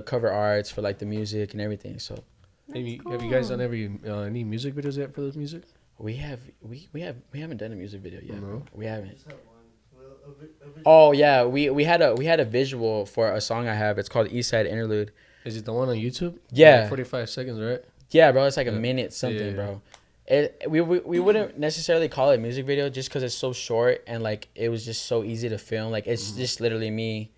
cover arts, for like the music and everything. So Have you guys done any music videos yet for this music? we haven't done a music video yet. No. We haven't. Oh yeah, we had a visual for a song I have. It's called East Side Interlude. Is it the one on YouTube? Yeah. Like 45 seconds, right? Yeah, bro, it's like a minute something, Yeah. bro. We wouldn't necessarily call it a music video just because it's so short and like it was just so easy to film. Like it's just literally me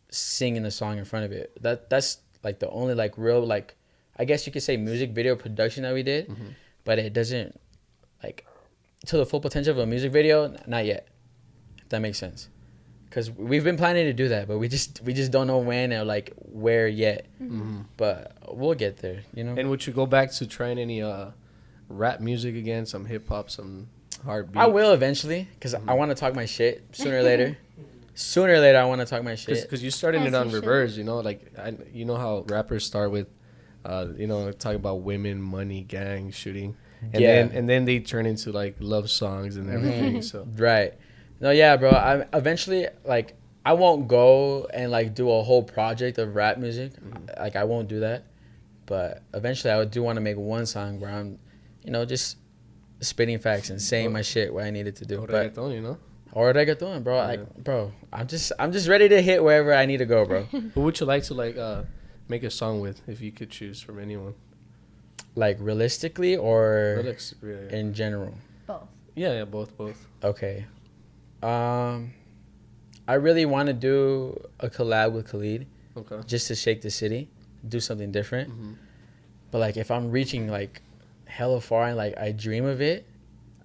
singing the song in front of it. That's like the only like real like I guess you could say music video production that we did, but it doesn't like to the full potential of a music video. Not yet, if that makes sense. Because we've been planning to do that, but we just don't know when or like where yet. But we'll get there, you know. And would you go back to trying any rap music again, some hip hop, some hard beat? I will eventually, because I want to talk my shit sooner or later. Sooner or later, I want to talk my shit. Because you started it on reverse, you know, like you know how rappers start with, talk about women, money, gang, shooting, and then they turn into like love songs and everything. So right. No, yeah, bro. I eventually like I won't go and like do a whole project of rap music. Like I won't do that. But eventually, I do want to make one song where I'm, just spitting facts and saying my shit where I needed to do. Or reggaeton, you know. Or reggaeton, bro. I'm just ready to hit wherever I need to go, bro. Who would you like to make a song with if you could choose from anyone? Like realistically or yeah. in general? Both. Yeah, both. Okay. I really want to do a collab with Khalid. Okay. Just to shake the city, do something different. But like if I'm reaching like hella far and like I dream of it,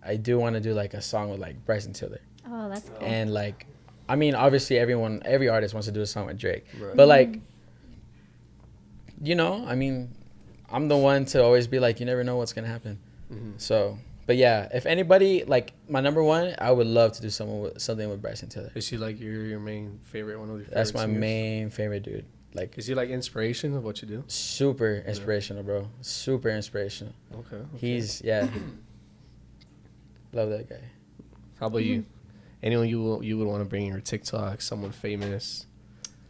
I do want to do like a song with like Bryson Tiller. Oh, that's cool. And like, I mean, obviously every artist wants to do a song with Drake. Right. But like, I mean, I'm the one to always be like, you never know what's gonna happen. So, but yeah, if anybody like my number one, I would love to do something with Bryson Tiller. Is he like your main favorite? One of your favorite That's my singers? main favorite dude. Like, is he like inspiration of what you do? Super inspirational, bro. Super inspirational. Okay. He's love that guy. How about you? Anyone you would want to bring in your TikTok? Someone famous?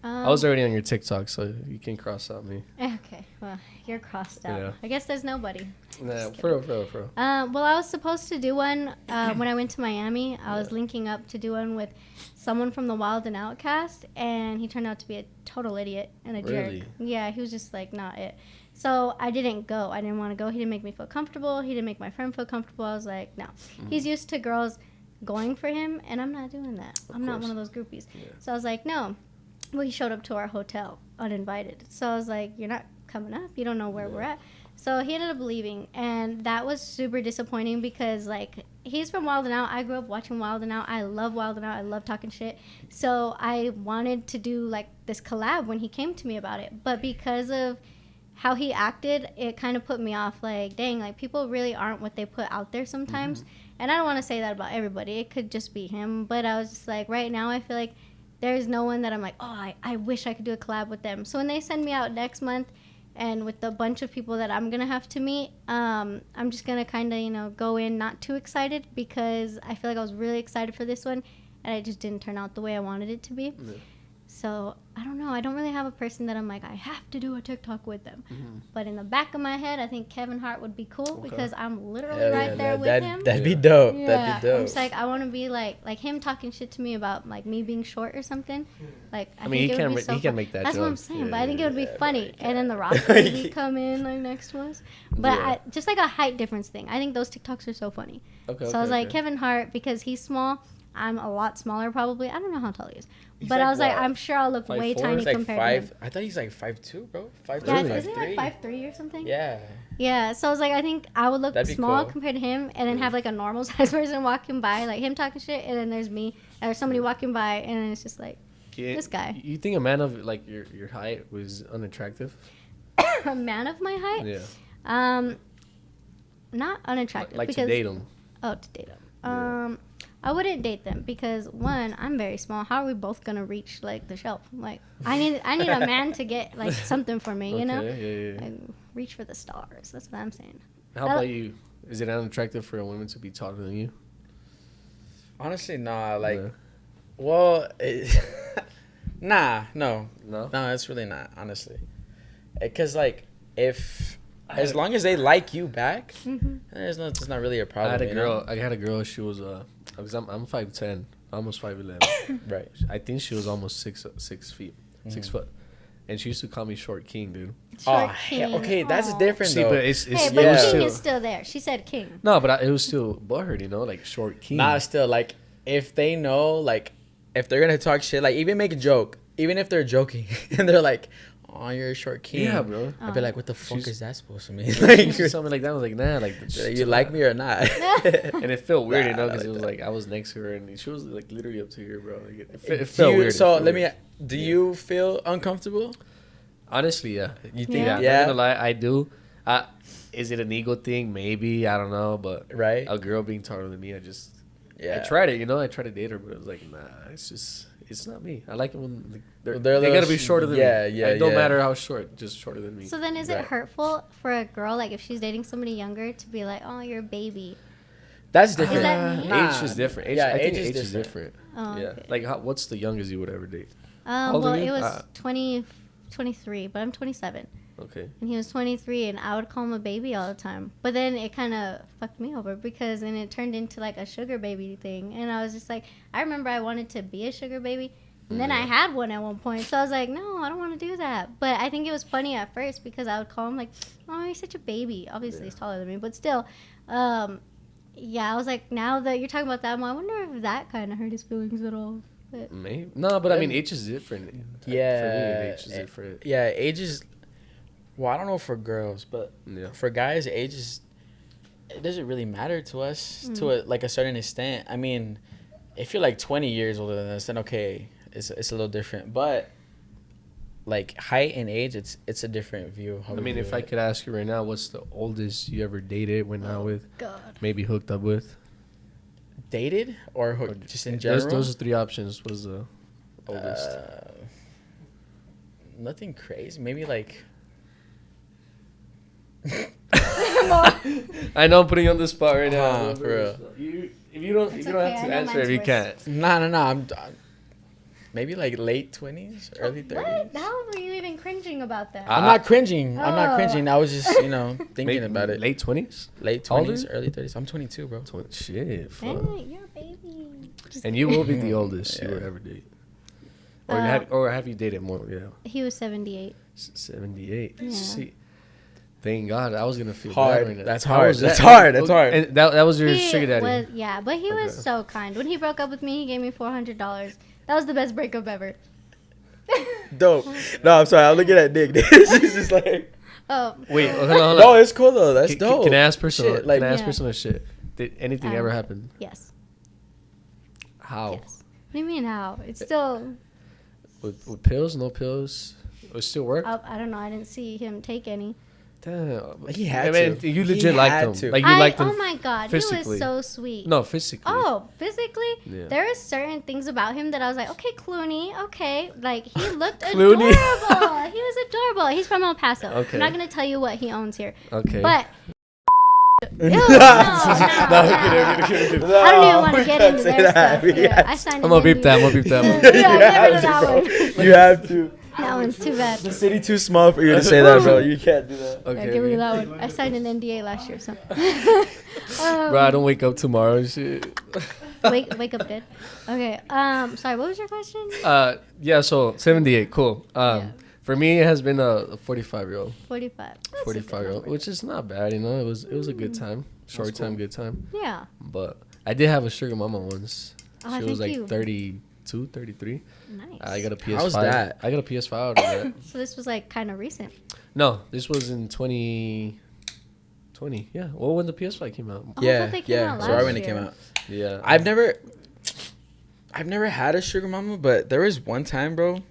I was already on your TikTok, so you can cross out me. Okay, well, you're crossed out. Yeah. I guess there's nobody. Nah, for real. Well, I was supposed to do one when I went to Miami. I was linking up to do one with someone from the WildnOut cast, and he turned out to be a total idiot and a Really? jerk. Yeah, he was just like not it. So I didn't go. I didn't want to go. He didn't make me feel comfortable. He didn't make my friend feel comfortable. I was like, no. He's used to girls going for him, and I'm not doing that. I'm not one of those groupies. Yeah. So I was like, no. Well, he showed up to our hotel uninvited. So I was like, you're not coming up. You don't know where we're at. So he ended up leaving, and that was super disappointing because, like, he's from WildnOut. I grew up watching WildnOut. I love WildnOut. I love talking shit. So I wanted to do, like, this collab when he came to me about it. But because of how he acted, it kind of put me off. Like, dang, like, people really aren't what they put out there sometimes. And I don't want to say that about everybody. It could just be him. But I was just like, right now I feel like there's no one that I'm like, oh, I wish I could do a collab with them. So when they send me out next month and with the bunch of people that I'm going to have to meet, I'm just going to kind of, go in not too excited because I feel like I was really excited for this one and it just didn't turn out the way I wanted it to be. Yeah. So I don't know. I don't really have a person that I'm like, I have to do a TikTok with them. But in the back of my head, I think Kevin Hart would be cool because I'm literally right there with him. That'd be dope. Yeah, That'd be dope. I'm just like, I want to be like him talking shit to me about like me being short or something. Like I mean, think he it would be can so make that That's what I'm joke. saying. But I think it would be funny. And then the Rock baby come in like next to us. But just like a height difference thing. I think those TikToks are so funny. So I was like, Kevin Hart, because he's small. I'm a lot smaller probably. I don't know how tall he is. But like I was like, what? I'm sure I'll look way 5'4"? tiny He's like compared to him. I thought he's like 5'2", bro. 5'2", Yeah, Really? isn't he like 5'3" or something? Yeah. Yeah, so I was like, I think I would look That'd be small cool. compared to him, and then have like a normal sized person walking by, like him talking shit, and then there's me, and there's somebody walking by, and then it's just like, this guy. You think a man of like your height was unattractive? A man of my height? Yeah. Not unattractive. Like because, to date him. Oh, to date him. I wouldn't date them because one, I'm very small. How are we both gonna reach like the shelf? Like, I need a man to get like something for me, you know? Yeah. Like, reach for the stars. That's what I'm saying. How about you? Is it unattractive for a woman to be taller than you? Honestly, nah. Like, Yeah. well, no, it's really not. Honestly, because like as long as they like you back, it's not really a problem. I had a girl. She was because I'm 5'10", almost 5'11". Right. I think she was almost 6 feet, 6 foot, and she used to call me Short King, dude. Short King. Okay, that's Aw. different See, though. but it's Hey, it but was king still, is still there. She said king. no, but it was still butthurt, you know, like Short King. Nah, still like if they know, like if they're gonna talk shit, like even make a joke, even if they're joking and they're like, "Oh, you're a short king." Yeah, bro. I'd be like, "What the fuck She's- is that supposed to mean?" Like, Like, something like that. I was like, nah, like you like me or not? and it felt weird, you know, Nah, because I it like was that. like I was next to her and she was like literally up to here, bro. Like, it Do felt you- weird. So It felt let me. weird. Do you feel uncomfortable? Honestly, yeah. You think? Yeah. Yeah, I'm not gonna lie, I do. Is it an ego thing? Maybe, I don't know, but Right. a girl being taller than me, I Yeah. tried it, you know. I tried to date her, but it was like, nah, it's not me. I like it when like, They're they little gotta be shorter than me. yeah, It don't yeah. matter how short, just shorter than me. So then, is Right. it hurtful for a girl, like if she's dating somebody younger, to be like, "Oh, you're a baby"? That's different. Is that me? Age is different. I think age is different. Oh, Yeah, okay. like what's the youngest you would ever date? How old Well, are you? it was 23, but I'm 27, Okay. and he was 23, and I would call him a baby all the time. But then it kind of fucked me over because then it turned into like a sugar baby thing, and I was just like, I remember I wanted to be a sugar baby. And then I had one at one point. So I was like, no, I don't want to do that. But I think it was funny at first because I would call him like, oh, you're such a baby. Obviously, he's taller than me. But still, yeah, I was like, now that you're talking about that, I wonder if that kind of hurt his feelings at all. But Maybe. No, but I mean, age is different. Yeah. For me, age is different. Yeah, age is. Well, I don't know for girls, but Yeah. for guys, age is. It doesn't really matter to us to a certain extent. I mean, if you're like 20 years older than us, then okay, it's a little different. But like height and age, it's a different view. I mean, if I could ask you right now, what's the oldest you ever dated, went out with, God. maybe hooked up with? dated or just in general, Those are three options. Was the oldest? nothing crazy. Maybe like. I know I'm putting you on the spot right now. Uh-huh, for real. If you don't It's have okay, I to know answer mine's if you worse. can't. No. I'm maybe like late 20s, early 30s. What? How were you even cringing about that? I'm not cringing. I'm not Oh. cringing. I was just, thinking about it. Late 20s? Late How old 20s, are early 30s. I'm 22, bro. Shit. Fuck. Hey, you're a baby. And you will be the oldest you Yeah. will ever date. Or have you dated more? Yeah. He was 78. 78. Yeah. See, thank God. I was gonna feel Hard. bad right now. That's How hard. was That's that? hard. That's hard. And that was your He sugar daddy. was- yeah, but he was Okay. so kind. When he broke up with me, he gave me $400. That was the best breakup ever. Dope. No, I'm sorry. I'm looking at Nick. This is just like. Oh. Wait, hold on. No, it's cool though. That's Can, dope. can I ask personal? Shit, like, can I ask Yeah. personal shit? Did anything ever happen? Yes. How? Yes. What do you mean how? It's still. With pills? No pills? It still work? I don't know. I didn't see him take any. Damn. He had I mean, to. you He legit liked had him. to. Like you liked him. Oh my God, he physically. was so sweet. No, physically. Oh, physically, Yeah. there are certain things about him that I was like, okay, Clooney, okay, like he looked Clooney. adorable. He was adorable. He's from El Paso. Okay. I'm not gonna tell you what he owns here, Okay. but Ew, no. I don't even want to get into their stuff. Yeah, I signed I'm gonna beep that. You have to. That one's too bad. The city too small for you to say that, bro. You can't do that. Okay. Yeah, give me that one. I signed an NDA last year, so. Bro, I don't wake up tomorrow and shit. Wake up dead. Okay. Sorry. What was your question? Yeah. So 78. Cool. Yeah. For me, it has been a 45-year-old. 45. 45-year-old, which is not bad. You know, it was a good time. Short time, good time. Yeah. But I did have a sugar mama once. Oh, She was thank like you. 32, 33. Nice. I got a PS5. How's that? I got a PS5 out of that. So this was like kind of recent. No, this was in 2020. Yeah. Well, when the PS5 came out. Oh, I Yeah, thought they came yeah. out So right last when it came year. out. Yeah. I've never had a sugar mama, but there was one time, bro.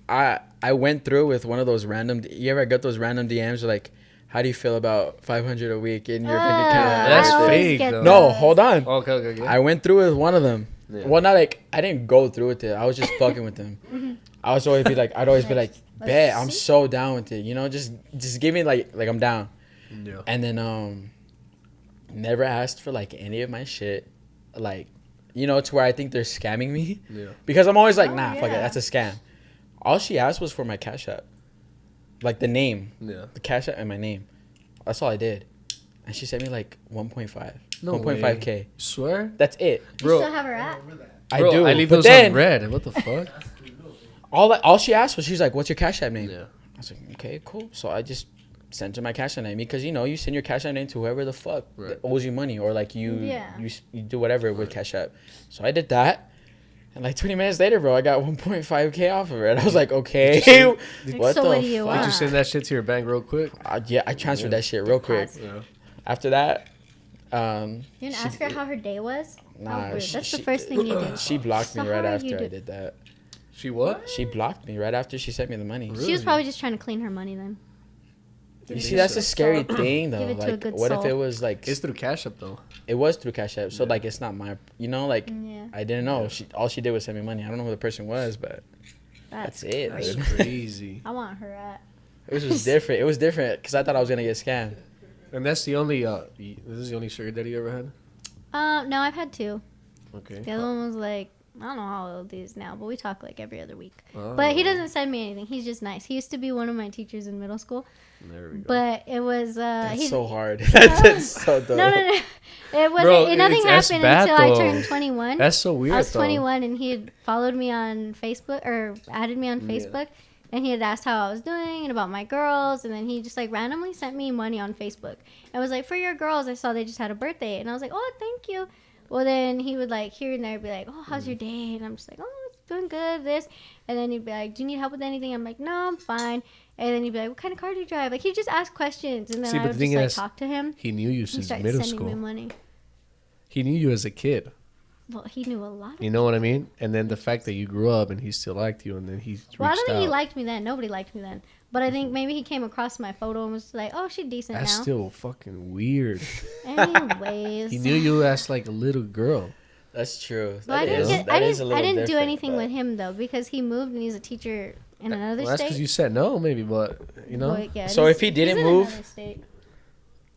I went through with one of those random. You ever got those random DMs like, how do you feel about 500 a week in your bank account? That's I always fake, get though. No, those. hold on. Okay. I went through with one of them. Yeah. Well, not like I didn't go through with it. I was just fucking with them. I was always be like, I'd always be like, Let's bet I'm see. so down with it. You know, just give me like I'm down. Yeah. And then never asked for like any of my shit, like, you know, to where I think they're scamming me. Yeah. Because I'm always like, Oh, nah, fuck it, yeah. that's a scam. All she asked was for my Cash App, like the name, Yeah. the Cash App and my name. That's all I did, and she sent me like 1.5, No 1.5K. way. Swear? That's it. You Bro. still have her at? I Bro, do. I leave but those then on red. What the fuck? all she asked was, she's like, "What's your Cash App name?" Yeah. I was like, "Okay, cool." So I just sent her my Cash App name because you know you send your Cash App name to whoever the fuck Right. that owes you money or like you Yeah. you do whatever with Cash App. So I did that. And like 20 minutes later, bro, I got 1.5K off of it. And I was like, okay, what So the what do you fuck? want? Did you send that shit to your bank real quick? Yeah, I transferred that shit real quick. Deposit. Yeah. After that, You didn't ask her how her day was? Nah, How rude. That's the she- first thing you do. she blocked me So right how after you I do- did that. She what? She blocked me right after she sent me the money. She was probably just trying to clean her money then. You see, that's a scary thing though. Give it to a Like, good what if soul. it was like It's through Cash App though. it was through Cash App? So like, it's not my, you know, like Yeah. I didn't know. All she did was send me money. I don't know who the person was, but that's it. That's dude. crazy. I want her at. It was just different. It was different because I thought I was gonna get scammed. And that's the only this is the only sugar daddy you ever had? No, I've had two. Okay. The other one was like, I don't know how old he is now, but we talk like every other week. Oh, But he doesn't send me anything. He's just nice. He used to be one of my teachers in middle school. There we go. But it was That's so hard. That's so dope. No. It wasn't. Bro, Nothing that's happened bad, until though. I turned 21. That's so weird I was though. 21 and he had followed me on Facebook or added me on Facebook. And he had asked how I was doing and about my girls. And then he just like randomly sent me money on Facebook. And was like, for your girls, I saw they just had a birthday. And I was like, oh, thank you. Well, then he would like here and there be like, oh, how's your day? And I'm just like, oh, it's doing good, this. And then he'd be like, do you need help with anything? I'm like, no, I'm fine. And then he'd be like, what kind of car do you drive? Like, he'd just ask questions. And then See, I but would the thing just like is, talk to him. He knew you He since started middle sending me school. money. He knew you as a kid. Well, he knew a lot. You know what I mean? And then the fact that you grew up and he still liked you, and then he reached Well, I don't think he out. liked me then. Nobody liked me then. But I think maybe he came across my photo and was like, oh, she's decent That's now. still fucking weird. Anyways. He knew you as like a little girl. That's true. Well, I That didn't, is- get, that I is a didn't, little I didn't do different, anything but- with him, though, because he moved and he's a teacher in another Well, that's state. because you said no, maybe, but you know. Well, yeah, So he's- if he he's didn't in move- another state.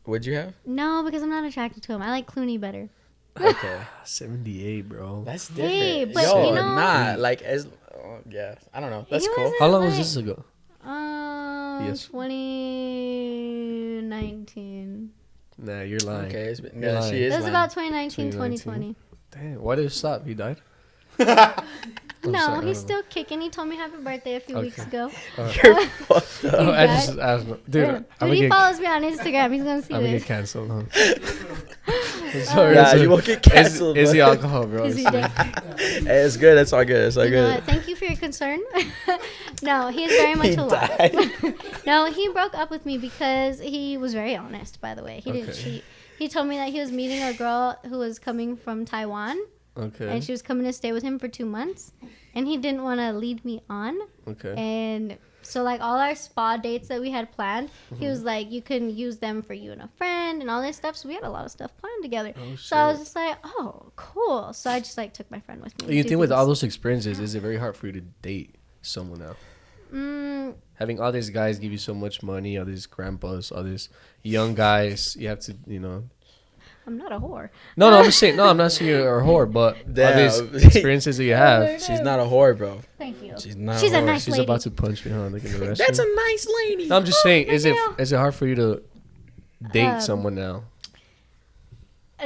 What'd you have? No, because I'm not attracted to him. I like Clooney better. Okay. 78, bro. That's different. Hey, but Yo, you know- nah, like yeah, I don't know. That's He cool. wasn't- How long was like- this ago? Yes. 2019. Nah, you're lying. Okay, it's been, You're yeah, lying. she is It was lying. about 2019, 2019. 2020. Damn, why did it stop? He died? I'm No, sorry, I he's don't still kicking. He told me happy birthday a few Okay. weeks ago. You're fucked up. know. I died. just asked, dude. Yeah. I'm Dude, gonna he get, follows me on Instagram. He's gonna see I'm gonna this. get canceled. Huh? Sorry, Yeah, it's- you won't get it's, canceled. it's the bro. alcohol, bro. Is he It's- dead? Hey, it's good. It's all good. It's all You know good. what? Thank you for your concern. No, he is very much He alive. died. No, he broke up with me because he was very honest, by the way. He didn't Okay. cheat. He told me that he was meeting a girl who was coming from Taiwan Okay. and she was coming to stay with him for 2 months. And he didn't want to lead me on. Okay. And so, like, all our spa dates that we had planned, Mm-hmm. he was like, you can use them for you and a friend and all this stuff. So we had a lot of stuff planned together. Oh, So I was shit. just like, oh, cool. So I just, like, took my friend with me. to You do think with all things. those experiences, is it very hard for you to date someone now? Having all these guys give you so much money, all these grandpas, all these young guys, you have to, you know. I'm not a whore. No, I'm just saying. No, I'm not saying you're a whore, but all Damn. these experiences that you have. She's not a whore, bro. Thank you. She's not. She's a a whore. nice She's lady. about to punch me, huh? Like in the restroom. That's a nice lady. No, I'm just saying. thank you. Is it hard for you to date someone now?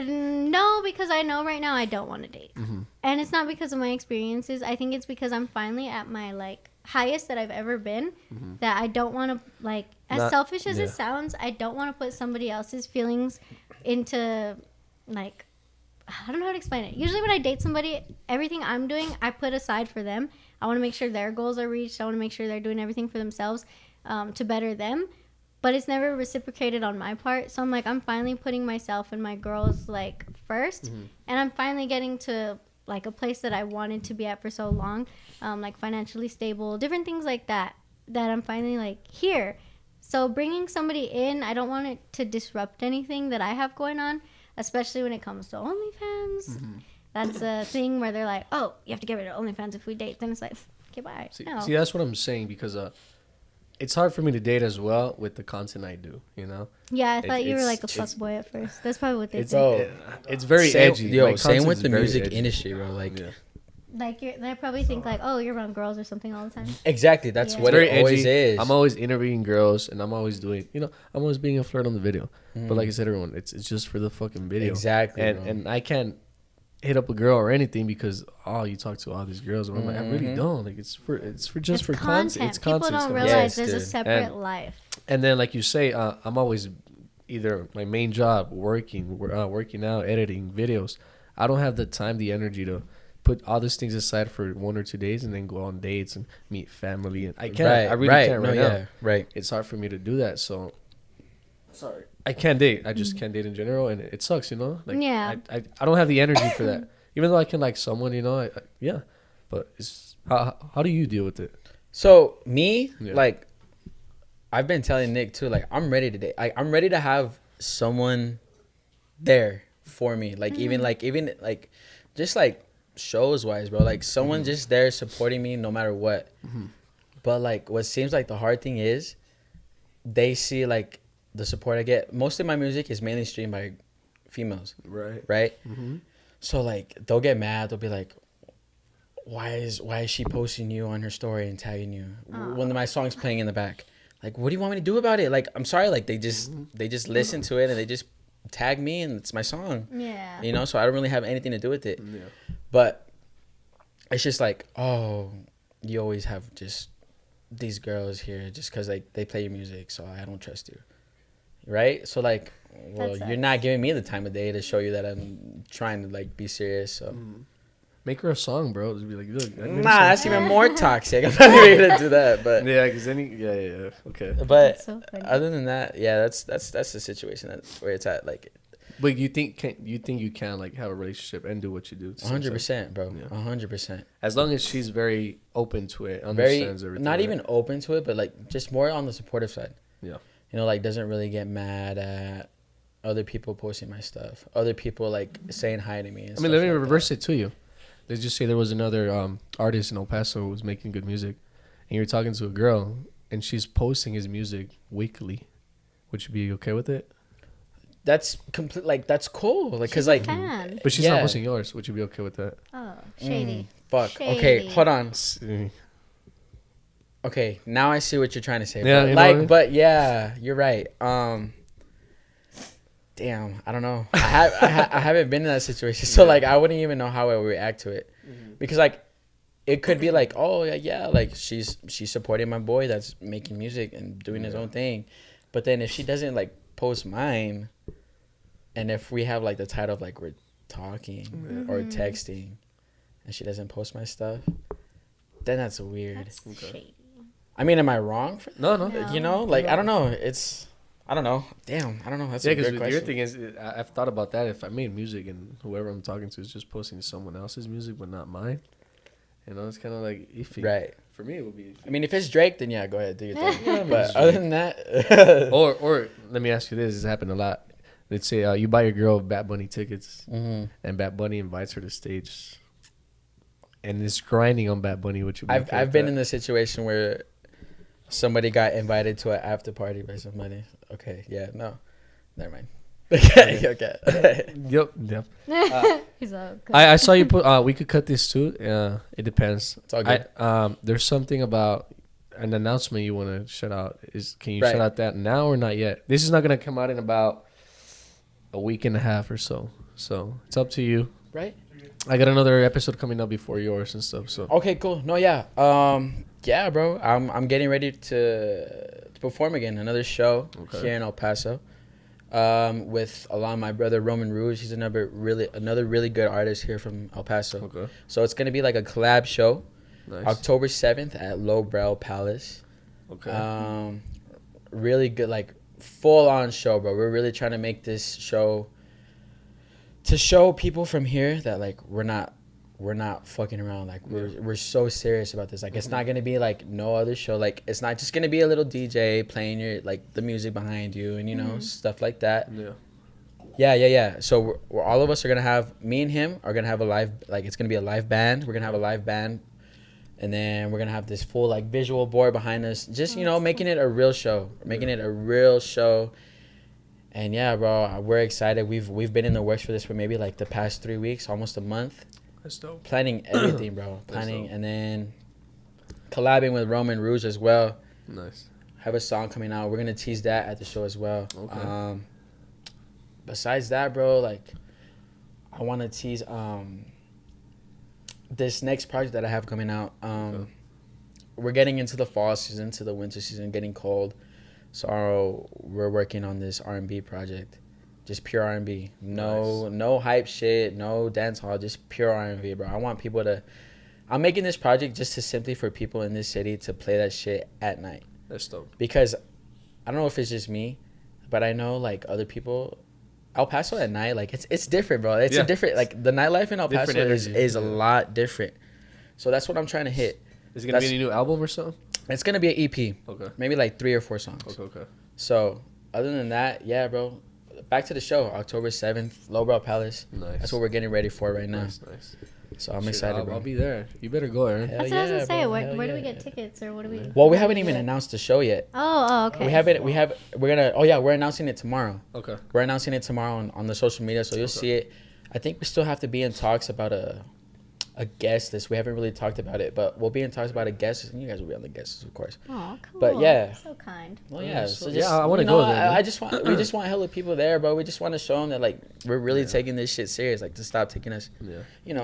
No, because I know right now I don't want to date. Mm-hmm. And it's not because of my experiences. I think it's because I'm finally at my like highest that I've ever been, that I don't want to like, as Not- selfish as yeah. it sounds, I don't want to put somebody else's feelings into like, I don't know how to explain it. Usually when I date somebody, everything I'm doing, I put aside for them. I want to make sure their goals are reached. I want to make sure they're doing everything for themselves to better them. But it's never reciprocated on my part. So I'm like, I'm finally putting myself and my girls like first. And I'm finally getting to like a place that I wanted to be at for so long. Like financially stable, different things like that. That I'm finally like here. So bringing somebody in, I don't want it to disrupt anything that I have going on. Especially when it comes to OnlyFans. That's a thing where they're like, oh, you have to get rid of OnlyFans if we date. Then it's like, okay, bye. See, No. see, that's what I'm saying because it's hard for me to date as well with the content I do. You know, Yeah, I thought you were it's- like a it's- fuckboy at first. That's probably what they it's think. it's very Same- edgy. Yo, My same with content's the very music edgy. industry, bro. Like, Yeah. Like they probably think like, oh, you're around girls or something all the time. exactly. That's Yeah. what Very it always edgy. is. I'm always interviewing girls, and I'm always doing, I'm always being a flirt on the video. But like I said, everyone, it's just for the fucking video. Exactly, And bro. and I can't hit up a girl or anything because you talk to all these girls, and I'm like, I really don't. Like it's for just for content. It's People content. don't stuff. realize Yes, there's a dude. separate And- life. And then, like you say, I'm always either my main job, working out, editing videos. I don't have the time, the energy to put all these things aside for 1 or 2 days and then go on dates and meet family. And I can't. I really can't right now. Yeah, right. It's hard for me to do that. So, sorry, I can't date. I just can't date in general, and it sucks. Like, Yeah. I don't have the energy for that. Even though I can like someone, yeah. But it's how do you deal with it? So me, Yeah. like, I've been telling Nick too. Like, I'm ready to date. I'm ready to have someone there for me. Like, even like, just like shows wise, bro. Like, someone just there supporting me no matter what. But like, what seems like the hard thing is, they see like the support I get. Most of my music is mainly streamed by females, right? So like, they'll get mad. They'll be like, why is she posting you on her story and tagging you when my song's playing in the back? Like, what do you want me to do about it? Like, I'm sorry. Like, they just listen to it and they just tag me and it's my song. Yeah. So I don't really have anything to do with it. But it's just like, oh, you always have just these girls here just because like they play your music, so I don't trust you, right? So like, well, you're not giving me the time of day to show you that I'm trying to like be serious. So Make her a song, bro. Just be like, look. I made a nah, song. that's even more toxic. I'm not even gonna do that. But Yeah, because yeah. Okay. but That's so funny. other than that, yeah, that's the situation where it's at. Like, But you think you can like have a relationship and do what you do? 100%, bro. Yeah. 100%. As long as she's very open to it, Very understands everything. not right? even open to it, but like just more on the supportive side. Yeah. Like doesn't really get mad at other people posting my stuff, other people like saying hi to me. And I mean, let me reverse it to you. Let's just say there was another artist in El Paso who was making good music, and you're talking to a girl, and she's posting his music weekly. Would you be okay with it? That's complete. Like that's cool. Like because like fan. But she's Yeah. not posting yours. Would you be okay with that? Oh, shady. fuck. Shady. Okay, hold on. Mm. Okay, now I see what you're trying to say. Yeah, but, you know what I mean? but yeah, you're right. Damn, I don't know. I haven't been in that situation, so like I wouldn't even know how I would react to it, because like it could be like, oh yeah, like she's supporting my boy that's making music and doing his own thing, but then if she doesn't like post mine, and if we have like the title of like we're talking or texting, and she doesn't post my stuff, then that's weird. That's shady. I mean, am I wrong? No. No. You know, like I don't know. I don't know. Damn, I don't know. That's Yeah, a good because question. your thing is, I've thought about that. If I made music and whoever I'm talking to is just posting someone else's music but not mine, it's kind of like iffy. Right. For me, it would be. I mean, if it's Drake, then yeah, go ahead, do your thing. Yeah, But it's other Drake. than that, Or let me ask you this: this happened a lot. Let's say you buy your girl Bad Bunny tickets, Mhm. and Bad Bunny invites her to stage, and is grinding on Bad Bunny. Which I've been in the situation where somebody got invited to an after party by somebody. Okay, yeah, no, never mind. Okay, okay. Yep. He's all good. I saw you put. We could cut this too. It depends. It's all good. There's something about an announcement you want to shout out. Can you Right. shout out that now or not yet? This is not gonna come out in about a week and a half or so. So it's up to you. Right. I got another episode coming up before yours and stuff. So Okay, cool. No, yeah. Yeah, bro. I'm getting ready to perform again. Another show here in El Paso. With along my brother Roman Rouge. He's another really good artist here from El Paso. Okay. So it's gonna be like a collab show. Nice. October 7th at Lowbrow Palace. Okay. Really good, like full on show, bro. We're really trying to make this show to show people from here that like we're not fucking around. Like we're so serious about this. Like it's not gonna be like no other show. Like it's not just gonna be a little DJ playing your like the music behind you and you know stuff like that. Yeah. So we're all of us are gonna have me and him are gonna have a live, like it's gonna be a live band. We're gonna have a live band, and then we're gonna have this full like visual board behind us. Just you know making it a real show, And yeah, bro, we're excited. We've been in the works for this for maybe like the past 3 weeks, almost a month. That's dope. Planning everything, bro. And then collabing with Roman Rouge as well. Nice. Have a song coming out. We're gonna tease that at the show as well. Okay. Besides that, bro, like I want to tease this next project that I have coming out. We're getting into the fall season, to the winter season, getting cold. So we're working on this R&B project, just pure R&B. No hype shit, no dance hall, just pure R&B, bro. I want people to. I'm making this project just to simply for people in this city to play that shit at night. That's dope. Because I don't know if it's just me, but I know like other people. El Paso at night, like it's different, bro. It's a different, like the nightlife in El Paso is a lot different. So that's what I'm trying to hit. Is it gonna be any new album or something? It's gonna be an EP. Okay. Maybe like 3 or 4 songs. Okay. So other than that, yeah, bro. Back to the show, October 7th, Lowbrow Palace. Nice. That's what we're getting ready for right now. Nice. So I'm excited, bro. I'll be there. You better go, Erin. Hell That's what I was yeah, gonna say. bro. Where do we get tickets, or what do we? Well, we haven't even announced the show yet. Oh, okay. We're announcing it tomorrow. Okay. We're announcing it tomorrow on the social media, so you'll see it. I think we still have to be in talks about a guest list. We haven't really talked about it, but we'll be in talks about a guest list, and you guys will be on the guest list, of course. Oh, cool. But yeah. So kind. Well, yeah. So, So yeah, just, I wanna you know, go there, we just want hella people there, bro. We just want to show them that like we're really taking this shit serious. Like to stop taking us,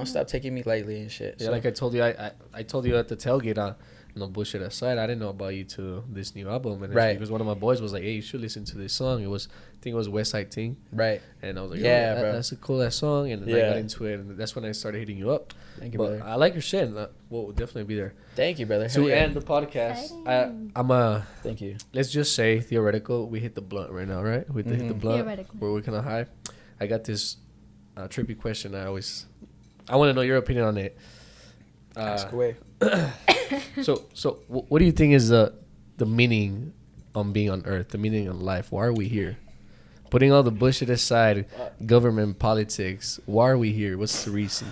stop taking me lightly and shit. Yeah, So, like I told you, I told you at the tailgate. No bullshit aside, I didn't know about you to this new album, and it's because one of my boys was like, "Hey, you should listen to this song." I think it was West Side Ting, right. and I was like, Yeah, "Yeah, bro. that's a cool ass song." And then I got into it, and that's when I started hitting you up. Thank you, But brother. I like your shit. And we'll definitely be there. Thank you, brother. To Hell yeah. end the podcast, Thank you. let's just say theoretical. We hit the blunt right now, right? We hit the blunt. Theoretical. Where we're kind of high. I got this trippy question. I want to know your opinion on it. Ask away. So what do you think is the meaning on being on Earth? The meaning on life? Why are we here? Putting all the bullshit aside, government, politics. Why are we here? What's the reason?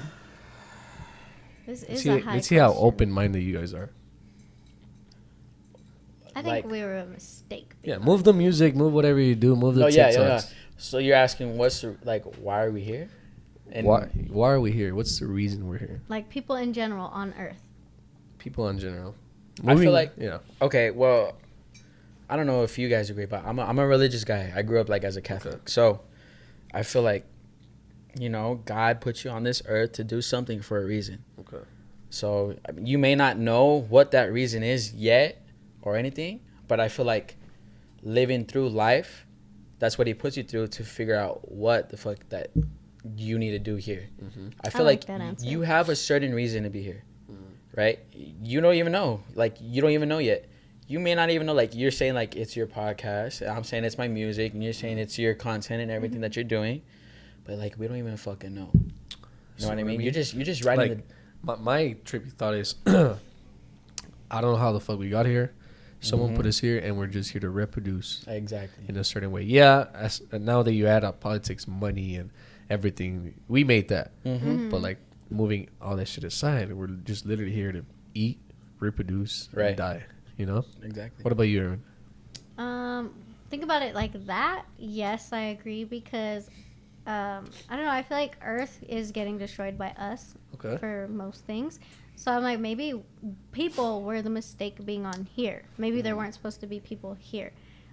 This is a high Let's see how question. open-minded you guys are. I think Like- we were a mistake. Yeah, move the music, move whatever you do, move the No, TikToks. yeah. So you're asking why are we here? And Why are we here? What's the reason we're here? Like people in general on Earth. People in general. I feel like yeah. Okay, well, I don't know if you guys agree, but I'm a religious guy. I grew up like as a Catholic, Okay. so I feel like, God put you on this earth to do something for a reason. Okay. So I mean, you may not know what that reason is yet or anything, but I feel like living through life, that's what he puts you through to figure out what the fuck that you need to do here. Mm-hmm. I feel like like that answer. you have a certain reason to be here, right? You don't even know. Like, you don't even know yet. You may not even know, like, you're saying, like, it's your podcast. I'm saying it's my music. And you're saying it's your content and everything that you're doing. But, like, we don't even fucking know. You know what I mean? You're just writing like, my trippy thought is, I don't know how the fuck we got here. Someone put us here, and we're just here to reproduce Exactly. in a certain way. Yeah, now that you add up politics, money, and everything, we made that. But, like, moving all that shit aside, we're just literally here to eat, reproduce, Right. and die. you know? Exactly. What about you, Erin? Think about it like that. Yes, I agree because I don't know. I feel like Earth is getting destroyed by us Okay. for most things. So I'm like, maybe people were the mistake being on here. Maybe there weren't supposed to be people here.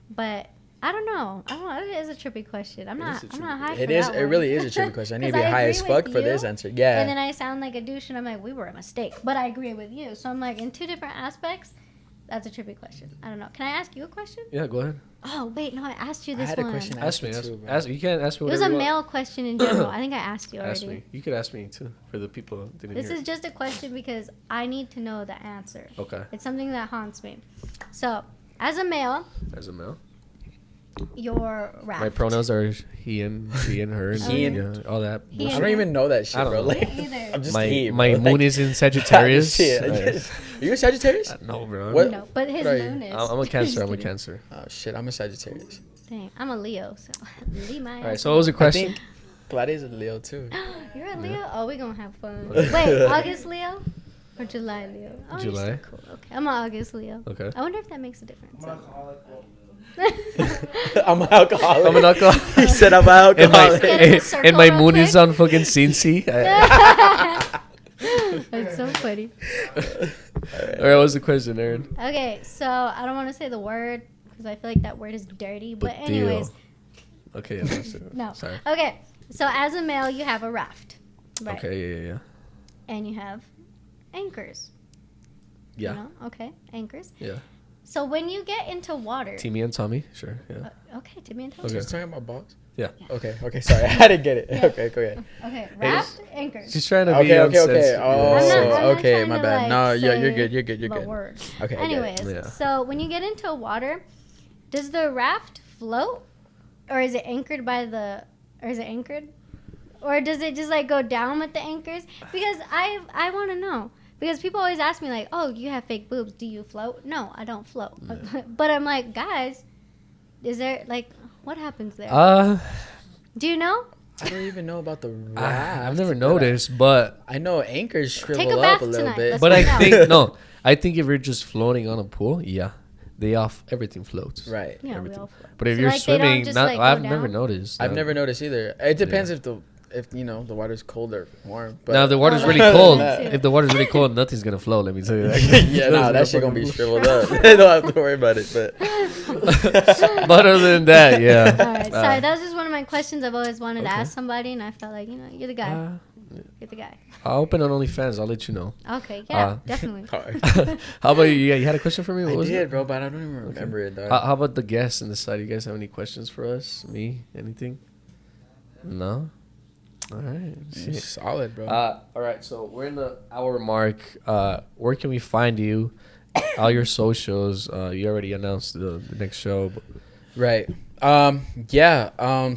But I don't know. It is a trippy question. I'm not high for It is. that It one. really is a tricky question. I need to 'Cause be high agree as fuck with for you, this answer. Yeah. And then I sound like a douche, and I'm like, we were a mistake. But I agree with you. So I'm like, in two different aspects, that's a trippy question. I don't know. Can I ask you a question? Yeah, go ahead. Oh, wait. No, I asked you I this had one. a question. Ask me. too, bro. You can't ask me It was whatever a you want. male question in general. I think I asked you already. Ask me. You could ask me too for the people who didn't This hear. is just a question because I need to know the answer. Okay. It's something that haunts me. So, as a male, As a male, your raft. my pronouns are he and she and her and He and- yeah, all that. He I and don't even know that shit, I don't bro. know. Like, Me either. I'm just My he, bro. my Like, moon is in Sagittarius. shit, I guess. Are you a Sagittarius? No, bro. What? No, but his What are you? moon is. I'm a Cancer. I'm a Just Cancer. Oh shit, I'm a Sagittarius. kidding. Dang, I'm a Leo, so leave my All right. ass So what was the I question? think Gladys is a Leo too. alone. You're a Leo? Oh, we gonna have fun. Wait, August Leo? Or July Leo? Oh, you're July. still cool. Okay, I'm an August Leo. Okay. I wonder if that makes a difference. I'm an alcoholic. I'm an alcoholic. He said I'm an And my alcoholic. Get in the circle and my real moon is quick. on fucking Cincy. That's so funny. All right. What's the question, Erin? Okay, so I don't want to say the word because I feel like that word is dirty. But But anyways, deal. Okay. Yeah, that's it. no. Sorry. Okay, so as a male, you have a raft, right? Okay. Yeah. And you have anchors. Yeah. You know? Okay, anchors. Yeah. So when you get into water, Timmy and Tommy. Sure. Yeah. okay, Timmy and Tom. Okay. She's talking about balls. Yeah. Okay. Sorry, I didn't get it. Yeah. Okay, go ahead. Okay, raft, anchors. She's trying to be Okay. unsensitive. Oh, I'm not okay. trying My to, bad. like, No, you're say good. You're good. You're the good. word. Okay. I get it. Anyways, Yeah. so when you get into water, does the raft float, or is it anchored by the, or is it anchored, or does it just like go down with the anchors? Because I want to know. Because people always ask me like, oh, you have fake boobs. Do you float? No, I don't float. But I'm like, guys, is there like, what happens there? Do you know? I don't even know about the raft. I've never noticed, but I know anchors Take a shrivel bath up a little tonight. bit. Let's but find I out. think no. I think if you're just floating on a pool, yeah, everything floats. Right. Yeah, we everything. all float. But if So, you're like, they don't swimming, just, not like, go I've never down? noticed. I've No. never noticed either. It depends if you know the water's cold or warm. But Now if the water's Oh, really that's cold. true. If the water's really cold, nothing's gonna float. Let me tell you that. yeah, no, that There's shit gonna be fucking- shriveled up. They don't have to worry about it. But But other than that, yeah. All right, sorry. That was just one of my questions I've always wanted to okay. ask somebody, and I felt like, you're the guy. You're the guy. I'll open on OnlyFans. I'll let you know. Okay, yeah, Uh, definitely. hard. How about you? Yeah, you had a question for me? What I was did, it? bro, but I don't even remember it. Though. How about the guests in the side? You guys have any questions for us? Me? Anything? No. All right. Shit. Solid, bro. All right. So we're in the hour mark. Where can we find you? All your socials. You already announced the next show. But Right.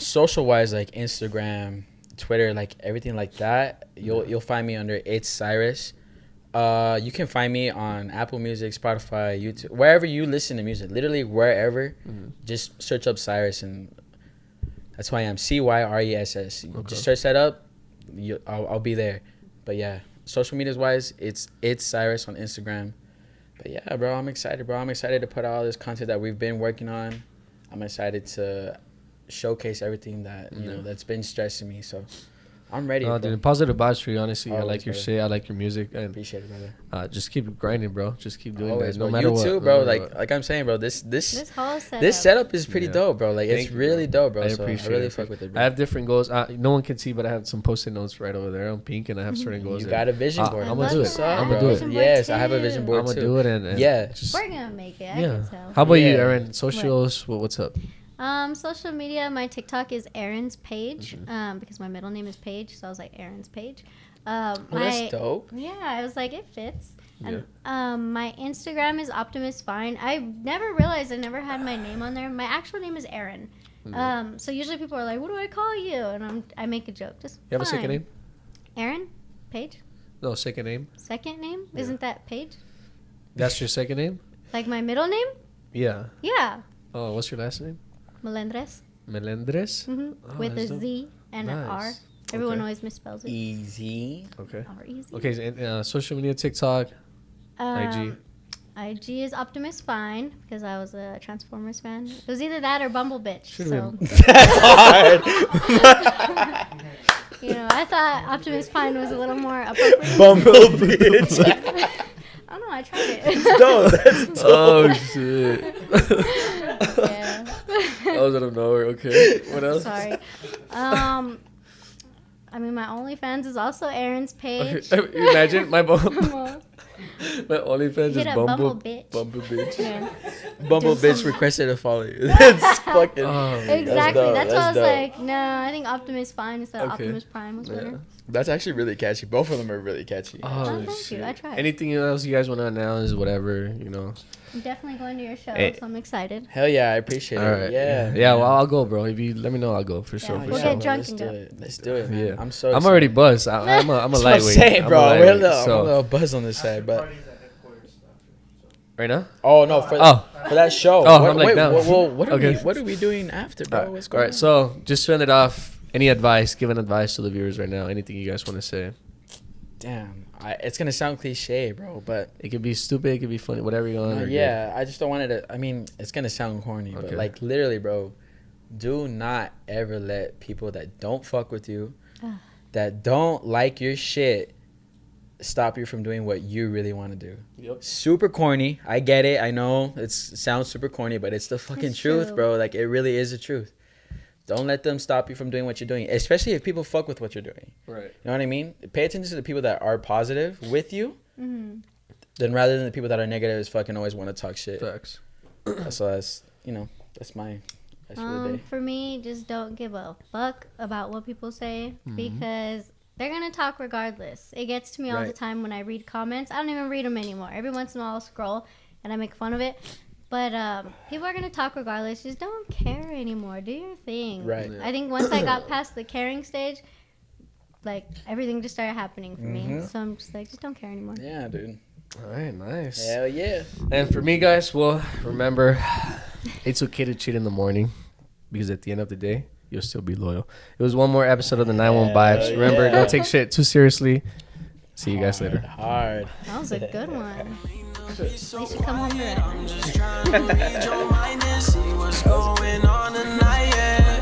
Social wise, like Instagram, Twitter, like everything like that. You'll find me under It's Cyrus. You can find me on Apple Music, Spotify, YouTube, wherever you listen to music. Literally wherever. Just search up Cyrus, and that's who I am. Cyress. Okay. Just search that up. I'll be there. But yeah, social medias wise, it's Cyrus on Instagram. But yeah, bro, I'm excited, bro. I'm excited to put out all this content that we've been working on. I'm excited to showcase everything that that's been stressing me. So I'm ready. No, bro. dude, positive vibes for you. Honestly, I Always, like your brother. shit. I like your music, and Appreciate it, brother. just keep grinding, bro. Just keep doing Always, that, no bro. matter You what. too, no bro. matter what. Like I'm saying, bro. This Whole setup. this setup is pretty Yeah. dope, bro. Like Thank it's you, really dope, bro. I So I appreciate really it. fuck with it, I bro. have different goals. No one can see, but I have some post-it notes right over there on pink, and I have certain goals. You that- got a vision board. I'm gonna do That's it. what's up, I'm gonna bro. do it. Vision board Yes, I have a too. vision board I'm gonna too. do it, and Yeah. just, We're gonna make it. I yeah. can tell. How about you, Yeah. Erin? Socials? What's up? Social media. My TikTok is Erin's Page. Mm-hmm. Because my middle name is Page, so I was like Erin's Page. Oh, that's dope. Yeah, I was like, it fits. And my Instagram is Optimus Fine. I never realized I never had my name on there. My actual name is Erin. So usually people are like, what do I call you? And I make a joke. Just You have a second Fine. name? Erin Page. No, second name. Second name? Isn't that Page? That's your second name? Like my middle name? Yeah. Yeah. Oh, what's your last name? Melendres. Melendres? Mm-hmm. With a that's dope. Z and an R. Nice. Everyone Okay. always misspells it. Easy. Okay. R easy. Okay, and, social media, TikTok, IG. IG is Optimus Fine because I was a Transformers fan. It was either that or Bumble Bitch. So. That's hard. You know, I thought Optimus Prime was a little more appropriate. Bumble bitch. I don't know, I tried it. No, that's Oh shit. Yeah. That was out of nowhere. Okay. What else? Sorry. I mean, my OnlyFans is also ErinPage. Okay. Imagine my Well, my OnlyFans hit is up Bumble Bumble Bitch. Bumble bitch. Yeah. Bumble Just bitch some- requested to follow you. That's fucking. Exactly. dope, That's that's why I was dope. like, no, I think Optimus Fine instead of Okay. Optimus Prime was better. Yeah. That's actually really catchy. Both of them are really catchy. Oh, Oh, thank shit. you. I tried. Anything else you guys want to announce? Whatever, you know. I'm definitely going to your show, Hey. so I'm excited. Hell yeah, I appreciate All it. right. Yeah. Yeah. Well, I'll go, bro. If you let me know, I'll go for sure. Yeah, For we'll sure. get drunk Let's and do go. it. Let's do it, man. Yeah. I'm so. I'm already excited. buzzed. I'm a That's what I'm lightweight. saying, I'm a bro. lightweight, We're a little, so- I'm a little buzz on this side, but. Right now? Oh no, for that show. Oh, What- I'm like wait, down. what are we? Okay. What are we doing after, bro? What's All going right. on? So just to end it off, any advice? Give an advice to the viewers right now. Anything you guys want to say? Damn, it's gonna sound cliche, bro, but It could be stupid. It could be funny. Whatever you want. or yeah, I just don't want it to. I mean, it's gonna sound corny, but Okay. like literally, bro, do not ever let people that don't fuck with you, Ugh. that don't like your shit, stop you from doing what you really want to do. Yep. Super corny. I get it. I know it sounds super corny, but it's the fucking It's truth, true. bro. Like it really is the truth. Don't let them stop you from doing what you're doing, especially if people fuck with what you're doing. Right. You know what I mean? Pay attention to the people that are positive with you, Mm-hmm. then rather than the people that are negative as fucking always want to talk shit. Facts. So that's that's my advice for the day. For me, just don't give a fuck about what people say because they're gonna talk regardless. It gets to me all the Right. time when I read comments. I don't even read them anymore. Every once in a while, I'll scroll and I make fun of it. But people are gonna talk regardless. Just don't care anymore. Do your thing. Right. Yeah. I think once I got past the caring stage, like everything just started happening for me. Mhm. So I'm just like, just don't care anymore. Yeah, dude. All right. Nice. Hell yeah. And for me, guys, well, remember, it's okay to cheat in the morning because at the end of the day, you'll still be loyal. It was one more episode of the 91 Vibes. Remember, yeah. don't take shit too seriously. See you guys later. Hard. That was a good one. They should come home to it. I'm just trying to read your mind and see what's going on tonight, yeah.